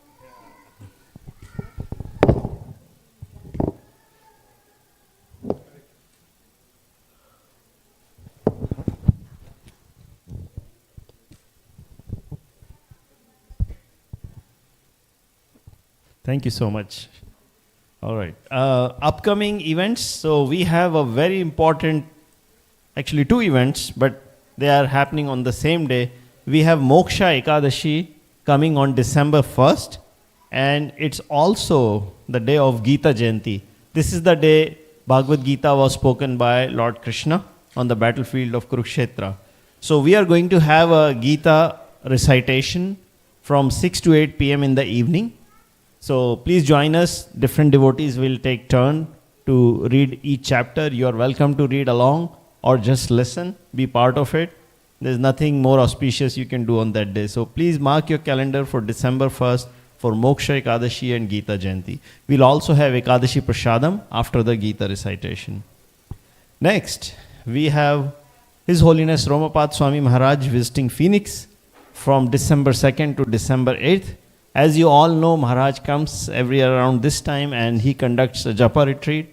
Speaker 5: Thank you so much. All right. Upcoming events. So we have a very important, actually 2 events, but they are happening on the same day. We have Moksha Ekadashi coming on December 1st, and it's also the day of Gita Jayanti. This is the day Bhagavad Gita was spoken by Lord Krishna on the battlefield of Kurukshetra. So we are going to have a Gita recitation from 6 to 8 p.m. in the evening. So please join us. Different devotees will take turn to read each chapter. You are welcome to read along or just listen, be part of it. There's nothing more auspicious you can do on that day. So please mark your calendar for December 1st for Moksha Ekadashi and Gita Jayanti. We'll also have Ekadashi Prasadam after the Gita recitation. Next, we have His Holiness Romapad Swami Maharaj visiting Phoenix from December 2nd to December 8th. As you all know, Maharaj comes every year around this time and he conducts a Japa retreat.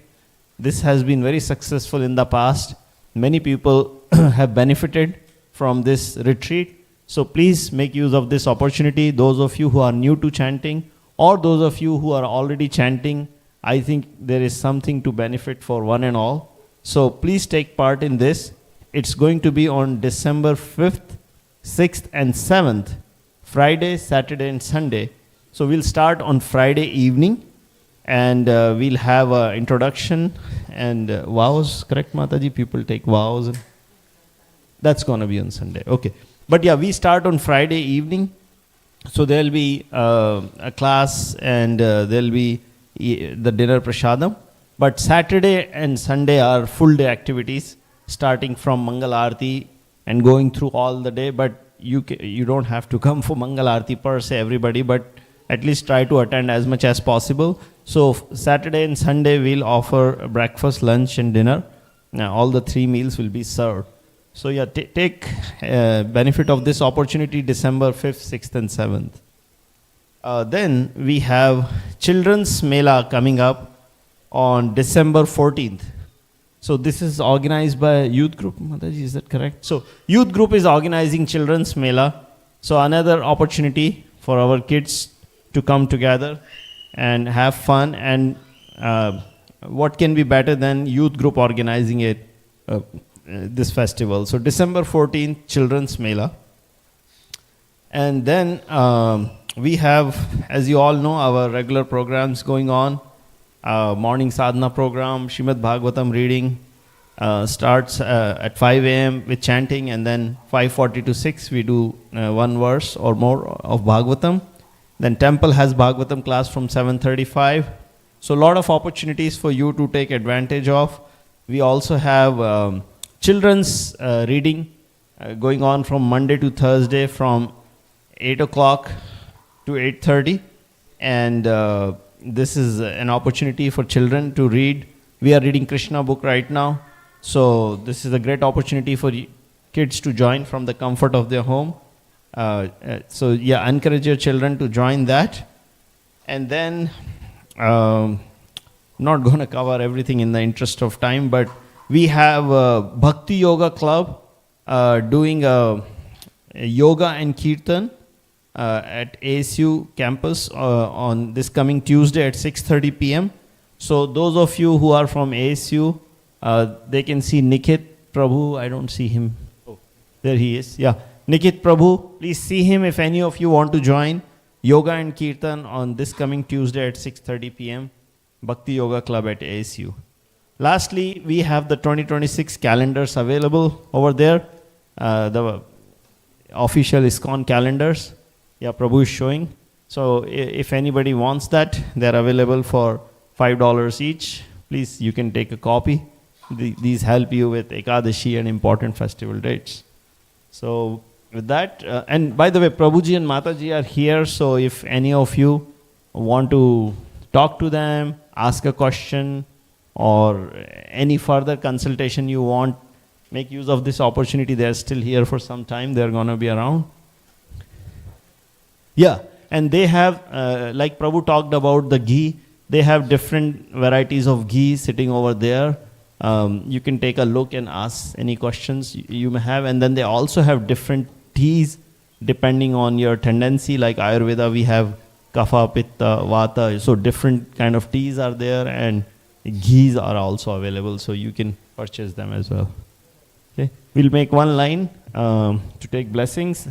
Speaker 5: This has been very successful in the past. Many people have benefited from this retreat. So please make use of this opportunity. Those of you who are new to chanting or those of you who are already chanting, I think there is something to benefit for one and all. So please take part in this. It's going to be on December 5th, 6th and 7th. Friday, Saturday and Sunday. So we'll start on Friday evening and we'll have an introduction and vows, correct Mataji? People take vows. And that's going to be on Sunday. Okay. But yeah, we start on Friday evening. So there'll be a class and there'll be the dinner prasadam. But Saturday and Sunday are full day activities starting from Mangal Aarti and going through all the day. But you don't have to come for Mangal Aarti per se, everybody, but at least try to attend as much as possible. So Saturday and Sunday we'll offer breakfast, lunch and dinner. Now all the 3 meals will be served. So yeah, take benefit of this opportunity December 5th, 6th and 7th. Then we have Children's Mela coming up on December 14th. So this is organized by youth group, Mataji, is that correct? So youth group is organizing Children's Mela. So another opportunity for our kids to come together and have fun. And what can be better than youth group organizing it, this festival. So December 14th, Children's Mela. And then we have, as you all know, our regular programs going on. Morning sadhana program, Srimad Bhagavatam reading starts at 5 a.m. with chanting, and then 5:40 to 6 we do 1 verse or more of Bhagavatam. Then temple has Bhagavatam class from 7:35. So a lot of opportunities for you to take advantage of. We also have children's reading going on from Monday to Thursday from 8 o'clock to 8:30, and this is an opportunity for children to read. We are reading Krishna book right now. So this is a great opportunity for kids to join from the comfort of their home. So yeah, encourage your children to join that. And then, not going to cover everything in the interest of time, but we have a Bhakti Yoga Club doing a yoga and kirtan at ASU campus on this coming Tuesday at 6:30 p.m. So those of you who are from ASU, They can see Nikit Prabhu. I don't see him. Oh, there he is. Yeah, Nikit Prabhu. Please see him if any of you want to join Yoga and Kirtan on this coming Tuesday at 6:30 p.m. Bhakti Yoga Club at ASU. Lastly, we have the 2026 calendars available over there. The official ISKCON calendars. Yeah, Prabhu is showing. So if anybody wants that, they're available for $5 each. Please, you can take a copy. These help you with Ekadashi and important festival dates. So with that, and by the way, Prabhuji and Mataji are here. So if any of you want to talk to them, ask a question, or any further consultation you want, make use of this opportunity. They're still here for some time. They're going to be around. Yeah, and they have, like Prabhu talked about the ghee, they have different varieties of ghee sitting over there. You can take a look and ask any questions you may have. And then they also have different teas depending on your tendency. Like Ayurveda, we have Kapha, Pitta, Vata. So different kind of teas are there, and ghees are also available. So you can purchase them as well. Okay, we'll make one line to take blessings.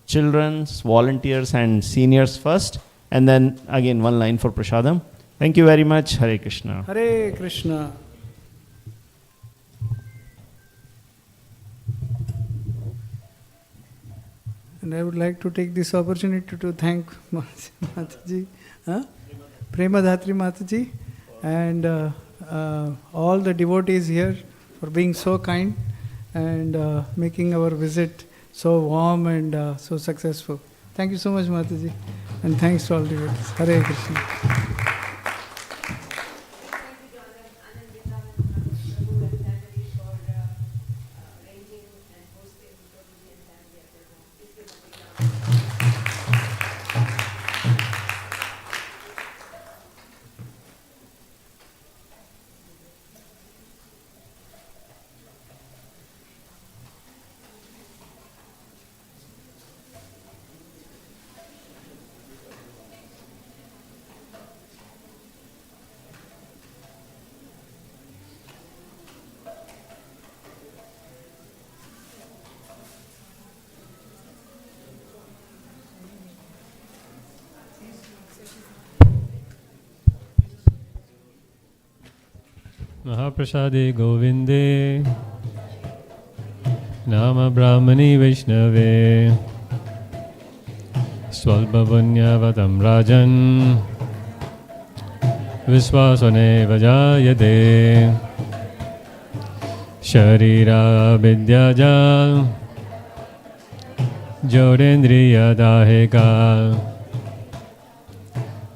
Speaker 5: Children's, volunteers, and seniors first, and then again one line for Prasadam. Thank you very much. Hare Krishna.
Speaker 2: Hare Krishna. And I would like to take this opportunity to thank Mataji, Prema Dhatri Mataji, and all the devotees here for being so kind and making our visit so warm and so successful. Thank you so much, Mataji, and thanks to all devotees. Hare Krishna.
Speaker 11: Mahaprasade Govinde Nama Brahmani Vaishnave Swalbhavanyavatam Rajan Viswasane Vajayate Sharira Vidyaja Jodendriya Daheka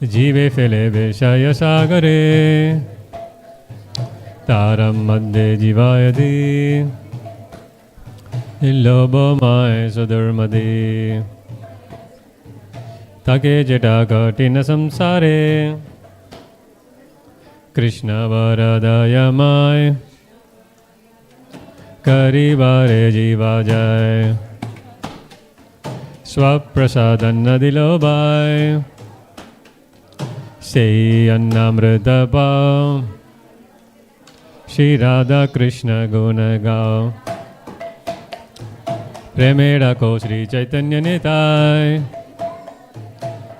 Speaker 11: Jive Fele Vishaya Sagare Taram Madhye Jivayati Illobo Mae Sudharmadi Take Jeta Katina Samsare Krishna Varadaya Mae Karivare Jivajay Swaprasadanna Dilobai Sei Annamritapa Shri Radha Krishna Guna Gao Premera Ko Shri Chaitanya Nitai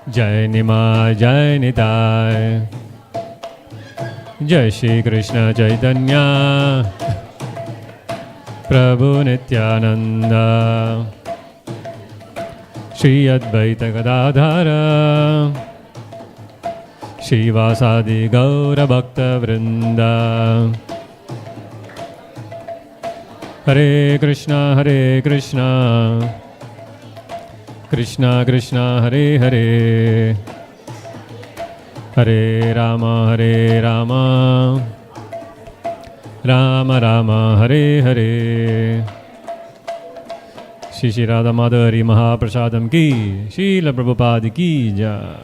Speaker 11: Jai Nimai Jai Nitai Jai Shri Krishna Chaitanya Prabhu Nityananda Shri Advaita Gadadhara Shri Vasadi Gaura Bhakta Vrinda Hare Krishna, Krishna Krishna, Hare Hare, Hare Rama, Rama Rama, Hare Hare. Shri Radha Madhuri Mahaprasadam ki, Srila Prabhupada ki jai.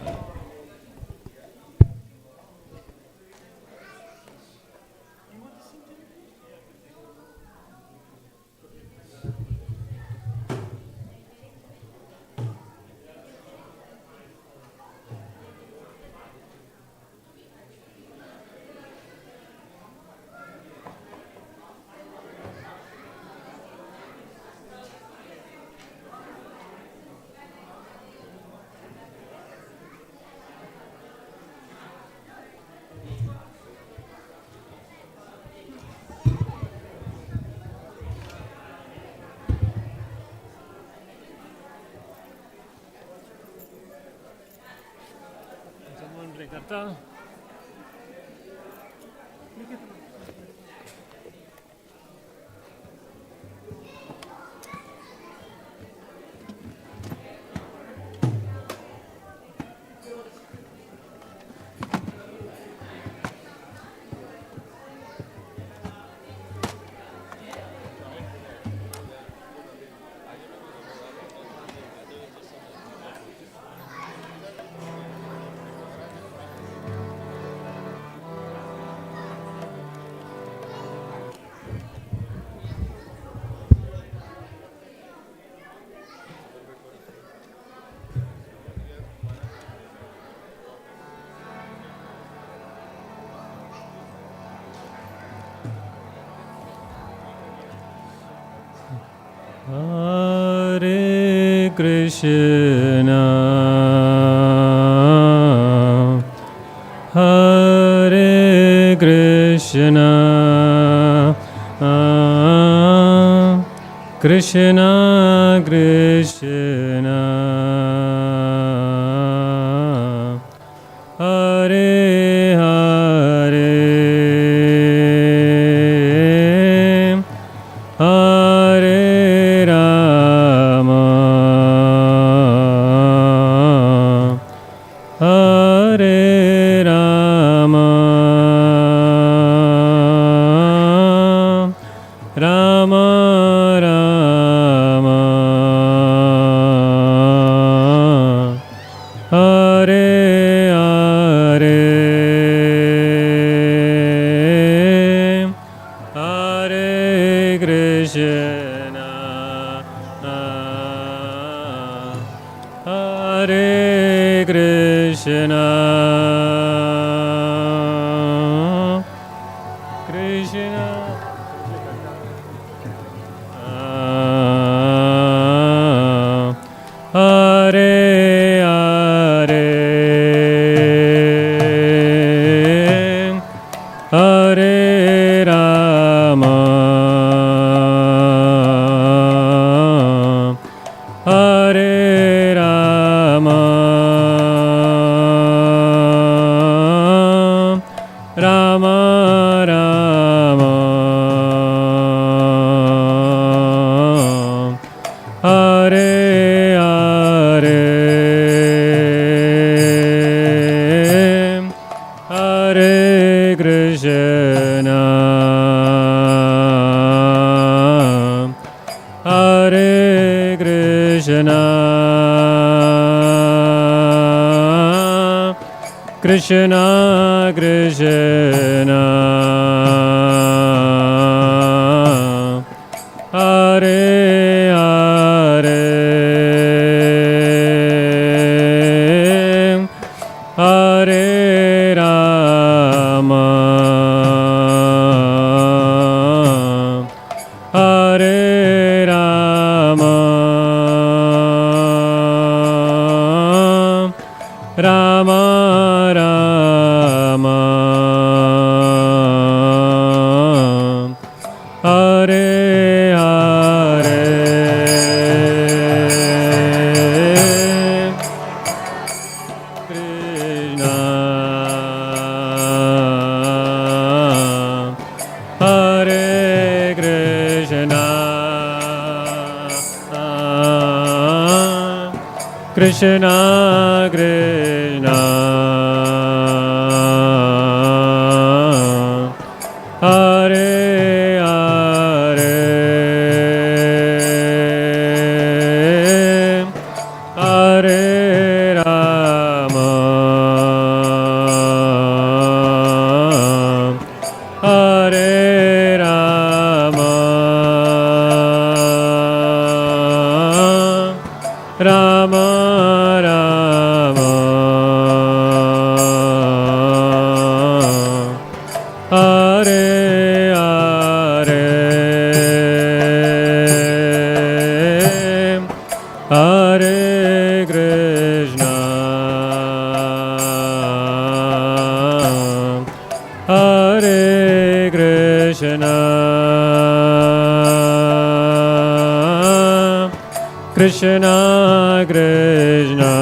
Speaker 11: Hare Krishna, Hare Krishna, Krishna Krishna, Hare Hare, Hare Rama, Hare Rama, Rama Rama, Hare Hare, Hare Krishna, Hare Krishna, Krishna Hare Hare, Hare Rama, Hare Rama, Rama Rama, Hare Hare, Hare Krishna, Hare Krishna, Krishna Krishna, Hare Hare, Hare Rama, Hare Rama, Rama Rama, Hare Hare, Krishna, Hare Krishna, Krishna Krishna, Hare Hare, Hare Rama, Hare Rama, Rama Rama, Hare Hare, Hare Krishna, Hare Krishna, Krishna Krishna,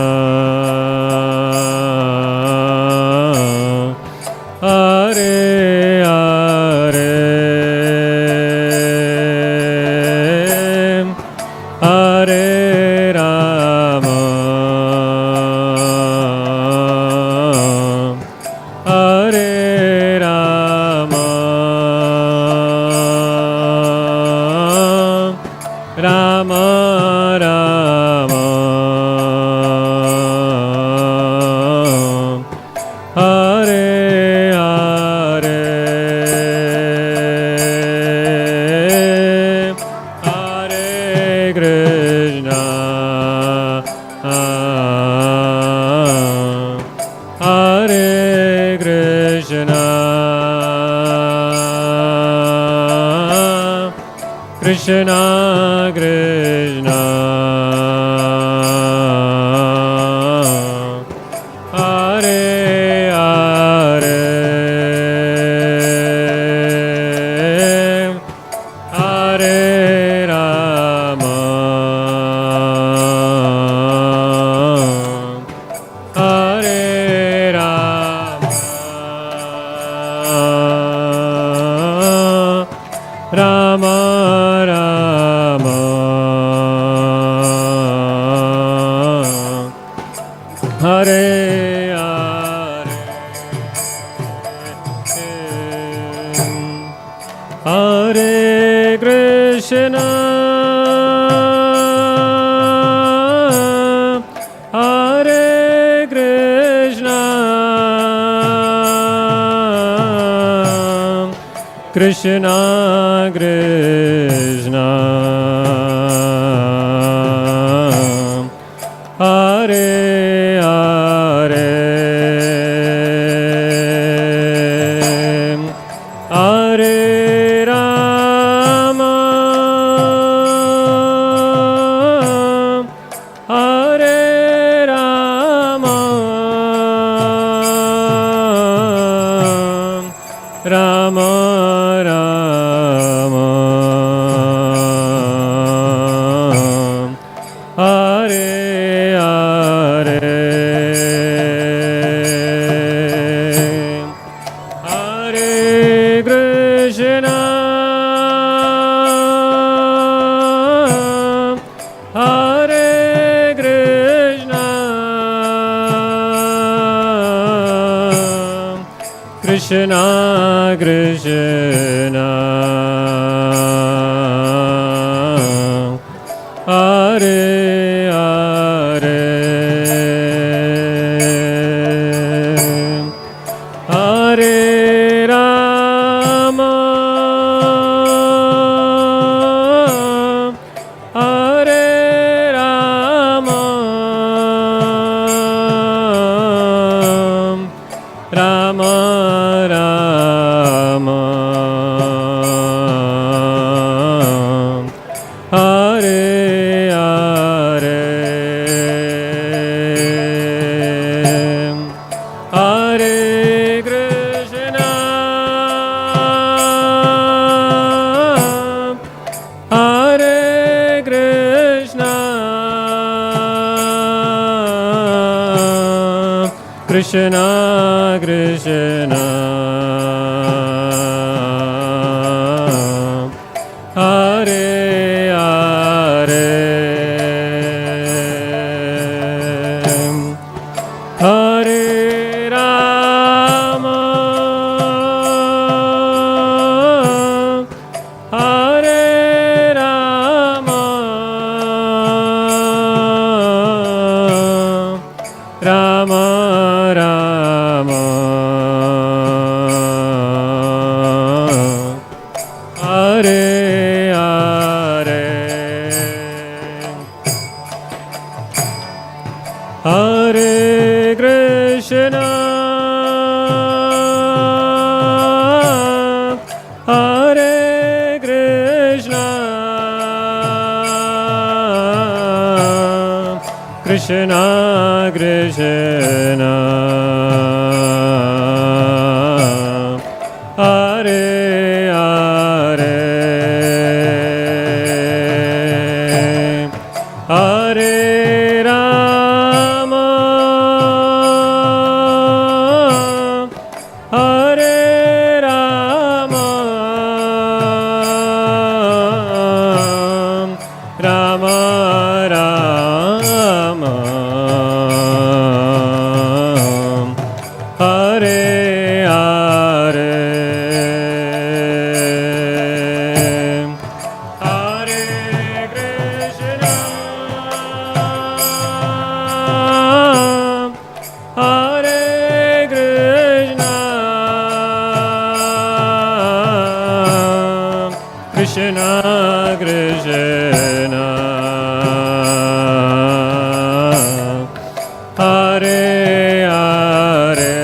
Speaker 11: Rama Rama Hare Hare Hare Krishna Hare Krishna Krishna Krishna Hare Hare Hare Rama Hare Rama Rama Rama Hare Hare Krishna Hare Krishna Krishna Krishna Hare Hare Hare Rama Hare Rama Rama Rama Hare Hare Hare Krishna Hare Krishna Krishna Krishna Hare Hare Hare Rama Hare Rama Rama Rama Hare Hare Hare Krishna Hare Krishna Krishna Krishna Hare Hare Hare Rama Hare Rama Rama Rama Hare Hare Hare Krishna Hare Krishna Krishna Krishna Hare Hare Hare Rama Hare Rama Rama Rama Hare Hare Krishna Krishna Hare Hare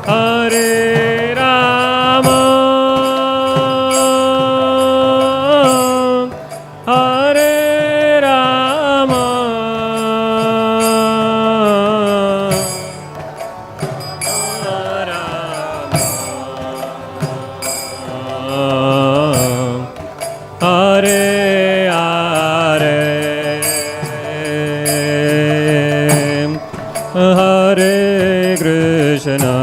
Speaker 11: Hare Rama Hare Rama Hare Hare Hare Krishna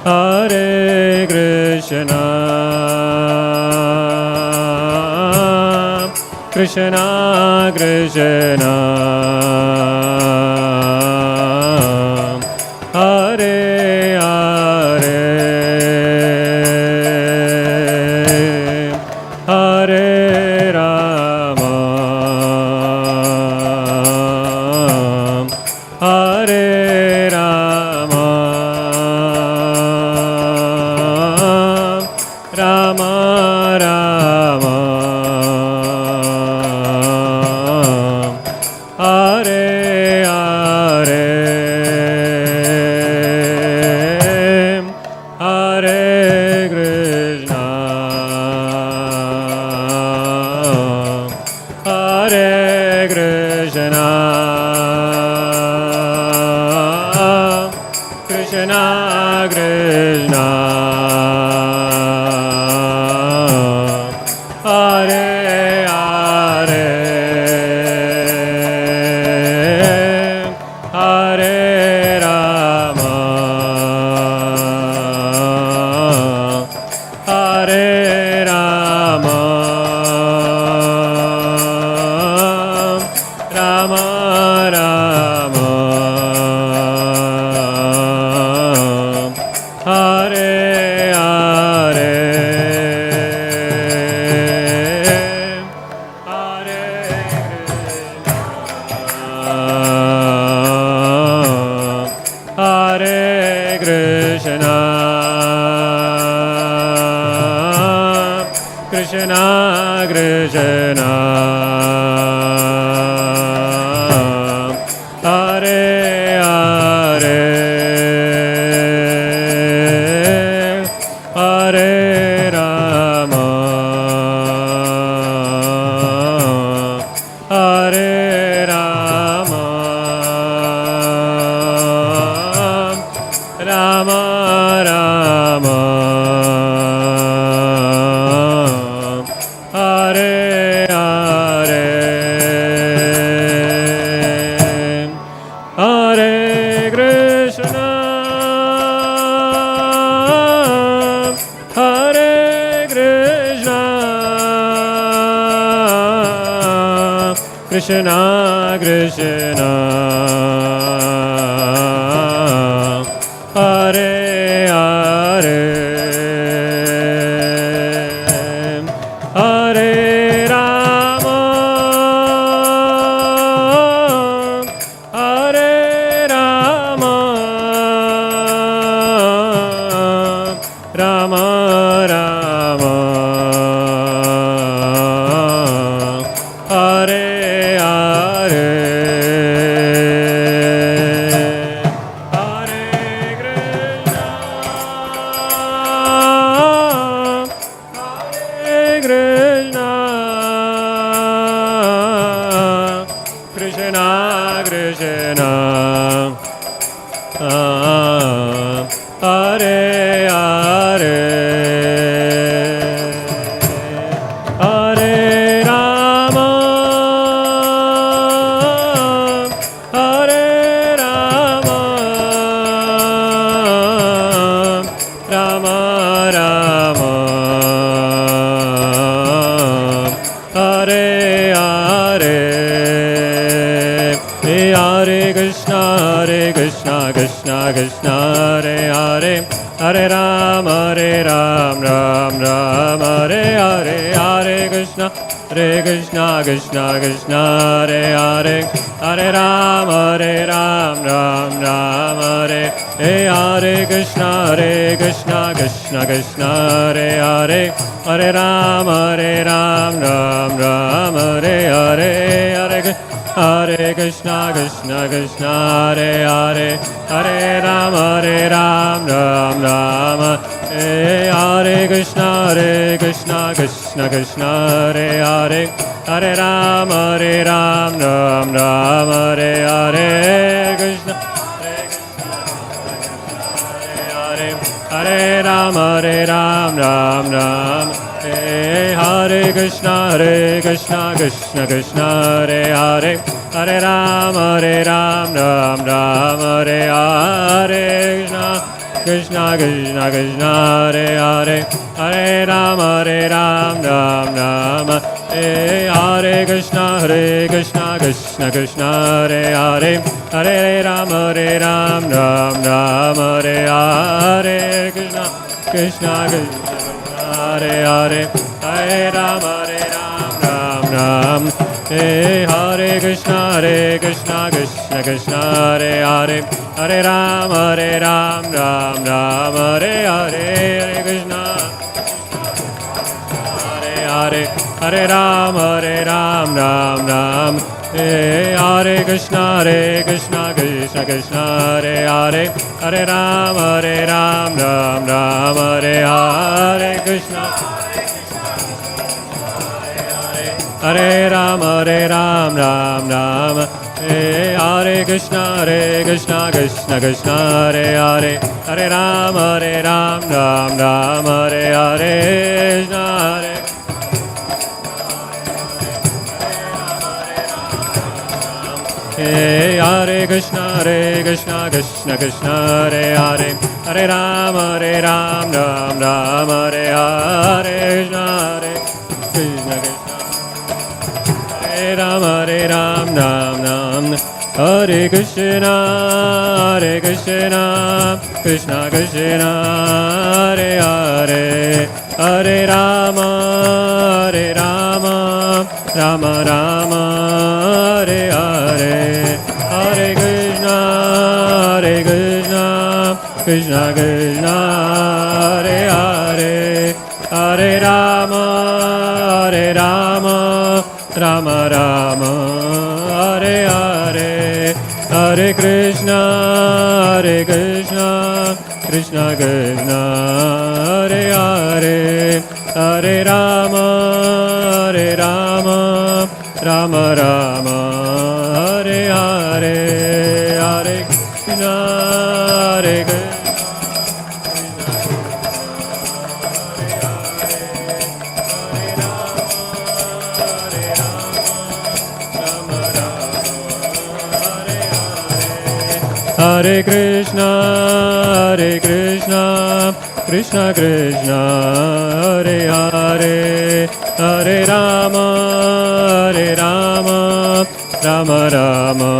Speaker 11: Hare Krishna Krishna Krishna Hare Hare Hare Rama Hare Rama Rama Rama Hare Hare Hare Krishna Hare Krishna Krishna Krishna Hare Hare Hare Rama Hare Rama Rama Rama Hare Hare Hare Krishna Krishna Krishna Hare Hare Hare Rama Hare Rama Rama Rama Hare Hare Hare Krishna Hare Krishna Krishna Krishna Hare Hare Hare Rama Hare Rama Rama Rama Hare Hare Hare Krishna Hare Krishna Krishna Krishna Hare Hare Hare Rama Hare Rama Rama Rama Hare Hare Hare Krishna Krishna Krishna Hare Hare Hare Ram Ram Ram Hare Hare Hare Krishna Hare Krishna, Krishna Krishna, Hare Hare, Hare Ram, Ram Ram, Hare Hare Krishna, Krishna Krishna, Hare Hare, Hare Ram, Ram Ram, Hare Hare, Hare Krishna, Krishna Krishna, Hare Hare, Hare Ram, Ram Ram, Hare Krishna, Krishna Krishna, Hare Hare, Hare Ram, Ram Ram, Hare Krishna, Hare Ram, Ram Ram, Hare Krishna, Krishna Krishna, Hare Hare, Hare Ram, Ram Ram, Hare Krishna, Krishna Krishna, Hare Hare, Hare Ram, Ram Ram, Hare Krishna, Krishna Krishna, Hare Hare, Hare Ram, Ram Ram, Hare Hare Krishna, Krishna Hare Hare, Hare Ram, Ram Ram, Hare Krishna, Krishna Krishna, Hare Hare, Hare Ram, Ram Ram, Hare Krishna, Hare Hare Ram, Ram Ram, Hare Krishna, Krishna Krishna, Hare Hare, Hare Ram, Ram Ram, Hare Krishna, Hare Ram, Ram Ram, Hare Krishna, Krishna Krishna, Hare Hare, Hare Ram, Ram Ram, Hare Hare Krishna, Hare Krishna, Krishna Krishna, Hare Hare, Hare Ram, Ram Ram, Hare Hare Krishna, Krishna Krishna, Hare Ram, Ram Ram, Hare Krishna, Krishna Krishna, Hare Hare, Hare Rama, Rama Rama, Hare Hare, Hare Krishna, Krishna Krishna, Hare Hare, Hare Rama, Rama Rama, Hare Hare, Hare Krishna, Krishna Krishna, Hare Hare, Hare Rama, Rama Rama, Hare Hare, Hare Krishna, Hare Krishna. Hare Krishna, Krishna Krishna, Hare Hare, Hare Rama, Rama Rama,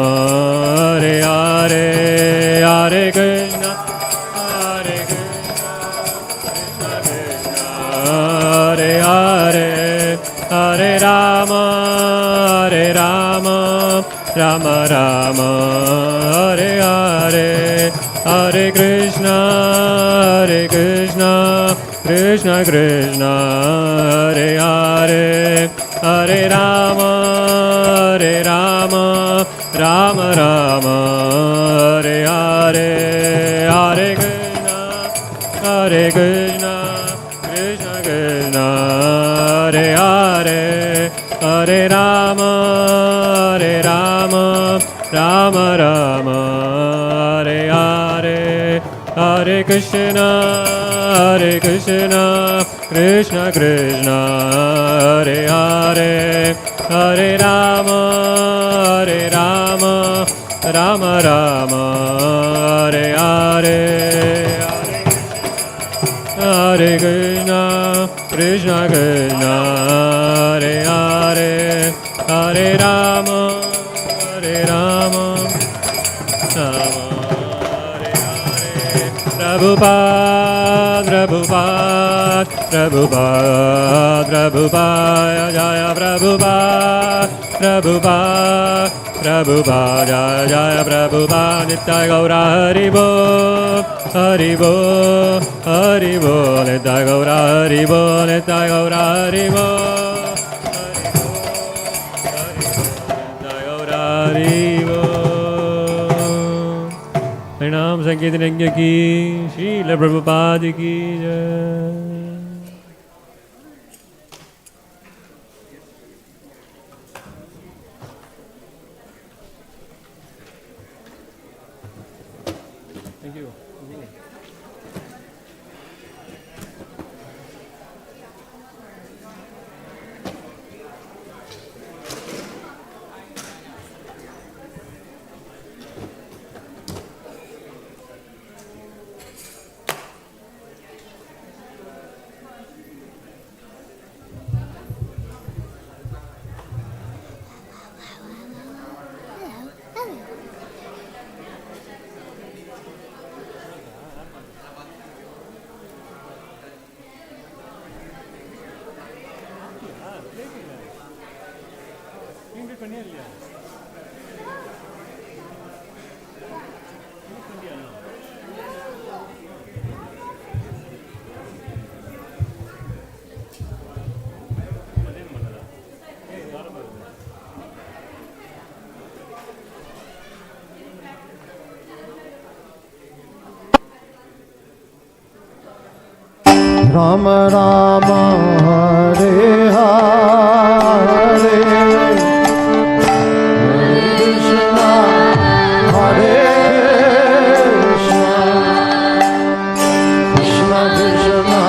Speaker 11: Hare Hare, Hare Krishna, Krishna Krishna, Hare Hare, Hare Rama, Rama Rama, Hare Hare, Hare Krishna, Krishna Krishna, Hare Hare, Hare Rama, Rama Rama, Hare Hare, Hare Krishna, Krishna Krishna, Hare Hare, Hare Rama, Rama Rama, Hare Hare, Hare Krishna, Krishna Krishna, Hare Hare, Hare Rama, Rama Rama, Hare Hare, Hare Krishna, Krishna Krishna, Hare Hare, Hare Rama, Rama, Hare Hare, Prabhupada Prabhupada, Prabhupada, Prabhupada, Jaya Prabhupada, Prabhupada, Prabhupada, Jaya Jaya Prabhupada, Nitai Gaura Haribo, Haribo, Haribo, Nitai Gaura Haribo, Nitai Gaura Haribo, Nitai Gaura Haribo. Pranam Sankirtanagya ki, Srila Prabhupada ki jai. Thank you.
Speaker 1: Rama Rama Hare Hare Krishna Hare Krishna Krishna Krishna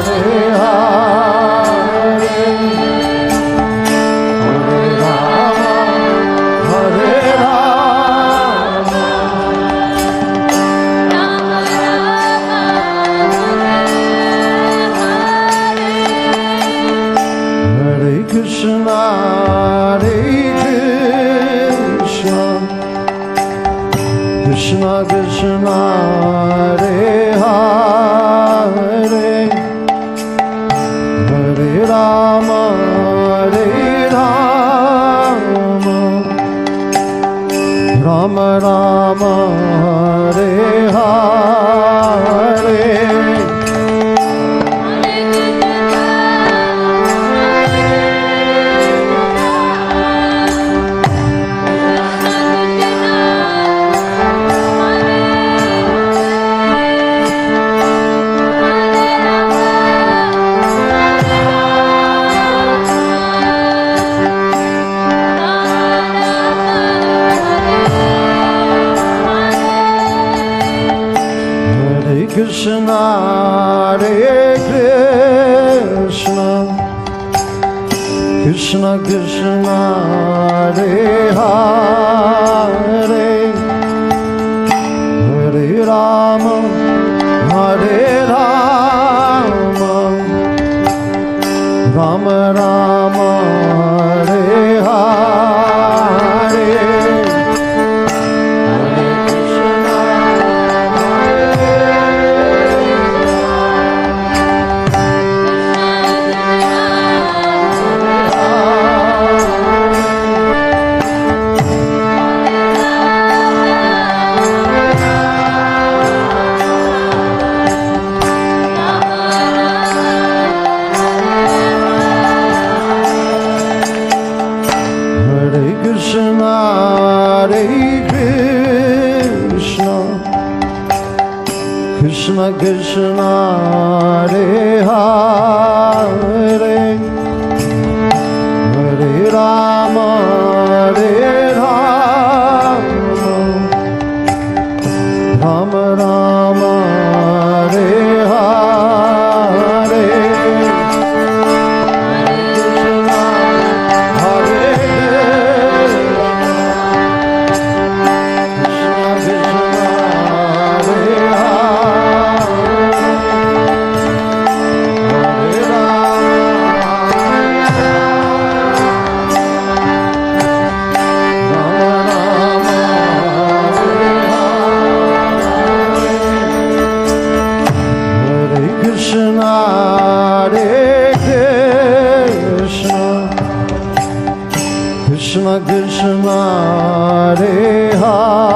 Speaker 1: Hare Hare Hare Rama Hare Rama Krishna Hare Krishna Krishna Krishna Hare Hare Hare Rama Hare Rama Rama Rama Hare Hare Krishna Hare Krishna Krishna Krishna Hare Hare Hare Rama Hare Rama Rama Rama Hare Hare Krishna Krishna Hare Hare Hare Rama Hare Rama Rama Rama Hare Hare Hare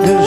Speaker 1: Krishna